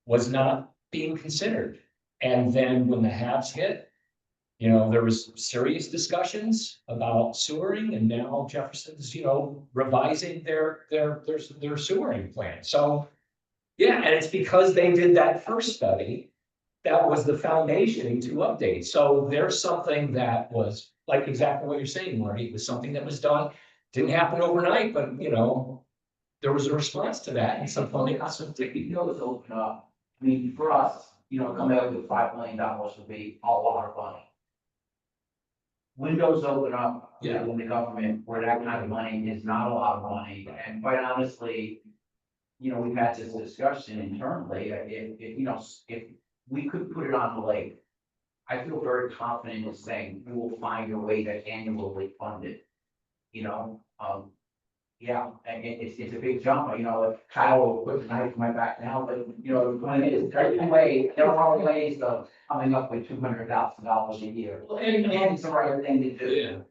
was not being considered. And then when the haves hit, there was serious discussions about sewering, and now Jefferson's, revising their sewering plan. So, yeah, and it's because they did that first study that was the foundation to update. So there's something that was like exactly what you're saying, Marty. It was something that was done, didn't happen overnight, but there was a response to that and some funding. Windows open up. I mean, for us, coming up with $5 million would be a lot of money. Windows open up Yeah. in the government where that kind of money is not a lot of money. And quite honestly, we've had this discussion internally. If we could put it on the lake, I feel very confident in saying we will find a way to annually fund it. Yeah, and it's a big jump, Kyle will put the knife in my back now, but the point is, there are ways of coming up with $200,000 a year. And it's the right thing to do. Yeah,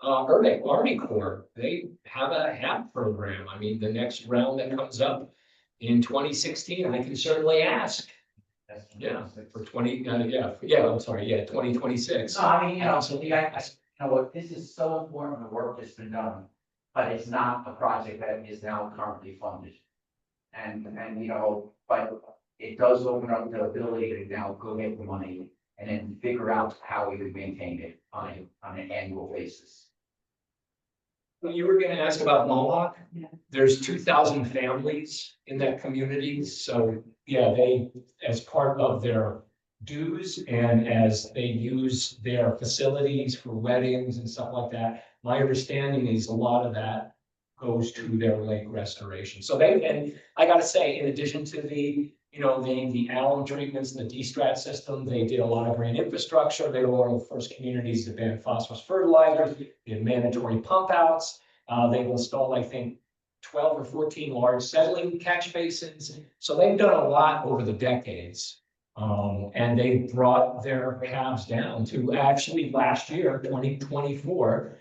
Army Corps, they have a HAP program. I mean, the next round that comes up in 2016, I can certainly ask. Yeah, for 2026. No, I mean, what, this is so important, the work that's been done, but it's not a project that is now currently funded. And, but it does open up the ability to now go get the money and then figure out how we would maintain it on an annual basis. You were gonna ask about Mohawk? Yeah. There's 2,000 families in that community, so yeah, they, as part of their dues and as they use their facilities for weddings and stuff like that, my understanding is a lot of that goes to their lake restoration. So and I gotta say, in addition to the alum treatments, the D-strat system, they did a lot of green infrastructure. They were one of the first communities to ban phosphorus fertilizers, did mandatory pump outs. They've installed, I think, 12 or 14 large settling catch basins. So they've done a lot over the decades. And they brought their halves down to actually last year, 2024,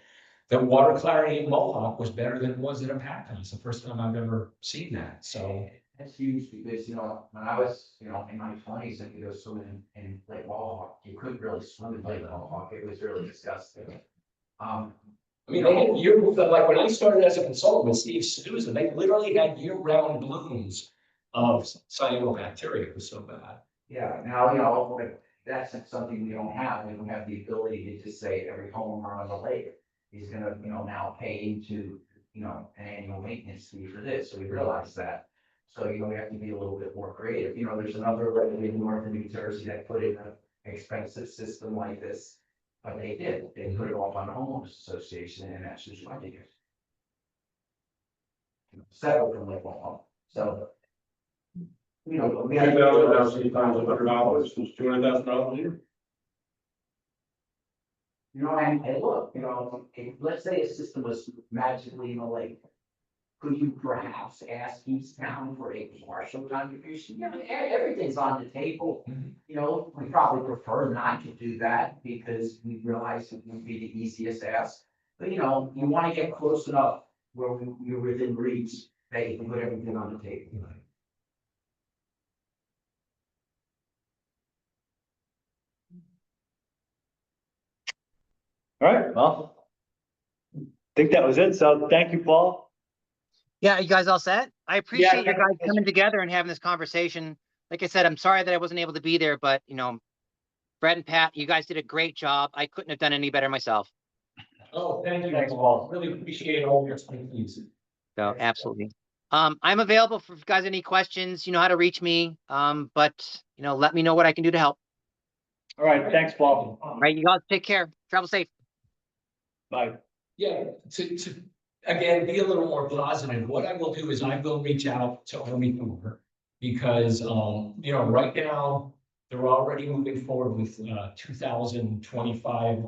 the water clarity in Mohawk was better than it was at Hopatcong. It's the first time I've ever seen that. So That's huge because, when I was, in my 20s and you go swimming in Lake Mohawk, you couldn't really swim in Lake Mohawk. It was really disgusting. I mean, they had like when I started as a consultant with Steve Souza, they literally had year-round blooms of cyanobacteria. It was so bad. Yeah, now, but that's something we don't have. We don't have the ability to just say every homeowner on the lake is gonna, now pay into, an annual maintenance fee for this. So we realize that. So, we have to be a little bit more creative. There's another lake north of New Jersey that put in an expensive system like this. But they did. They put it off on the homeowners association and that's just funding it. Separate from Lake Mohawk. So. We have. $2,000 times $100 is $200,000 a year. And look, if, let's say a system was magically in the lake. Could you perhaps ask each town for a partial contribution? Everything's on the table. We probably prefer not to do that because we realize it would be the easiest ask. But you know, you wanna get close enough where you're within reach, that you can put everything on the table. All right, well. I think that was it. So thank you, Paul. Yeah, you guys all set? I appreciate you Yeah. guys coming together and having this conversation. Like I said, I'm sorry that I wasn't able to be there, but Brett and Pat, you guys did a great job. I couldn't have done any better myself. Oh, thank you. Thanks, Paul. Really appreciate all your expertise. So absolutely. I'm available if you guys have any questions, you know how to reach me. But let me know what I can do to help. All right, thanks, Paul. All right, you guys take care. Travel safe. Bye. Yeah, to again, be a little more positive, what I will do is I will reach out to Army Corps. Because, right now, they're already moving forward with, 2025.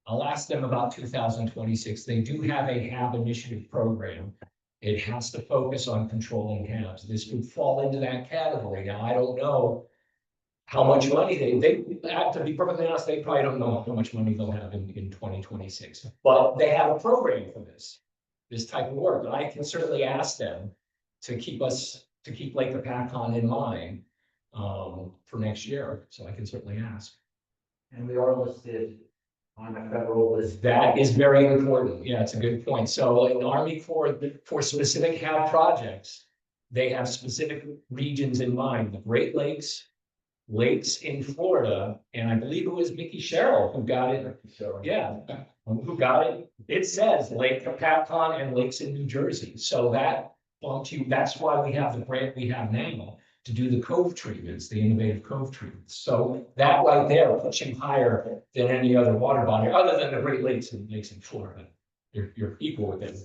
I'll ask them about 2026. They do have a HAB initiative program. It has to focus on controlling HABs. This would fall into that category. Now, I don't know how much money to be perfectly honest, they probably don't know how much money they'll have in 2026. But they have a program for this type of work. And I can certainly ask them to keep Lake Hopatcong in mind for next year. So I can certainly ask. And we are listed on the federal list. That is very important. Yeah, it's a good point. So in Army Corps, for specific HAB projects, they have specific regions in mind, the Great Lakes, lakes in Florida, and I believe it was Mickey Sherrill who got it. Yeah, who got it. It says Lake Hopatcong and lakes in New Jersey. So that bumps you, that's why we have the grant we have now to do the cove treatments, the innovative cove treatments. So that right there puts you higher than any other water body, other than the Great Lakes and lakes in Florida. You're equal with it.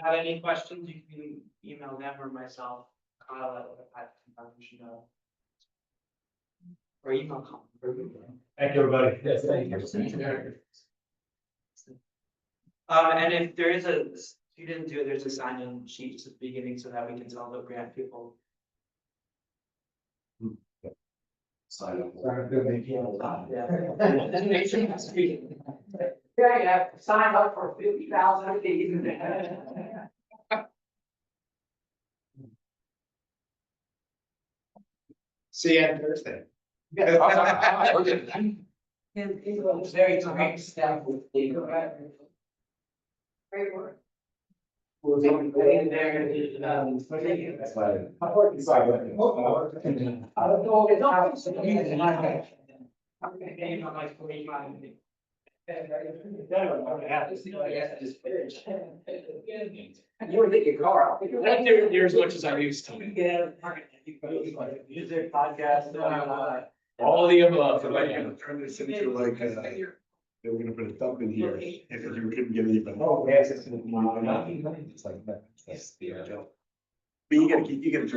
Have any questions, you can email them or myself, Kyle at know. Or email. Thank you, everybody. Yes, thank you. And if there is if you didn't do it, there's a sign-in sheet at the beginning so that we can tell the grant people. Sign up. Yeah, you have to sign up for 50,000 fees. See you on Thursday. And it was very great staff with the. Great work. That's fine. I don't know if it's. You would take your car out. Not near as much as I used to. Music, podcast, All of the above. Turn this into like, they were gonna put a dump in here, if you couldn't get any. Oh, yes, it's. It's like that. That's the joke. But you gotta keep, you gotta.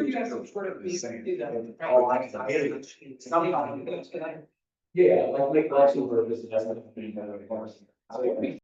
Yeah, like Lake Hopatcong, this is.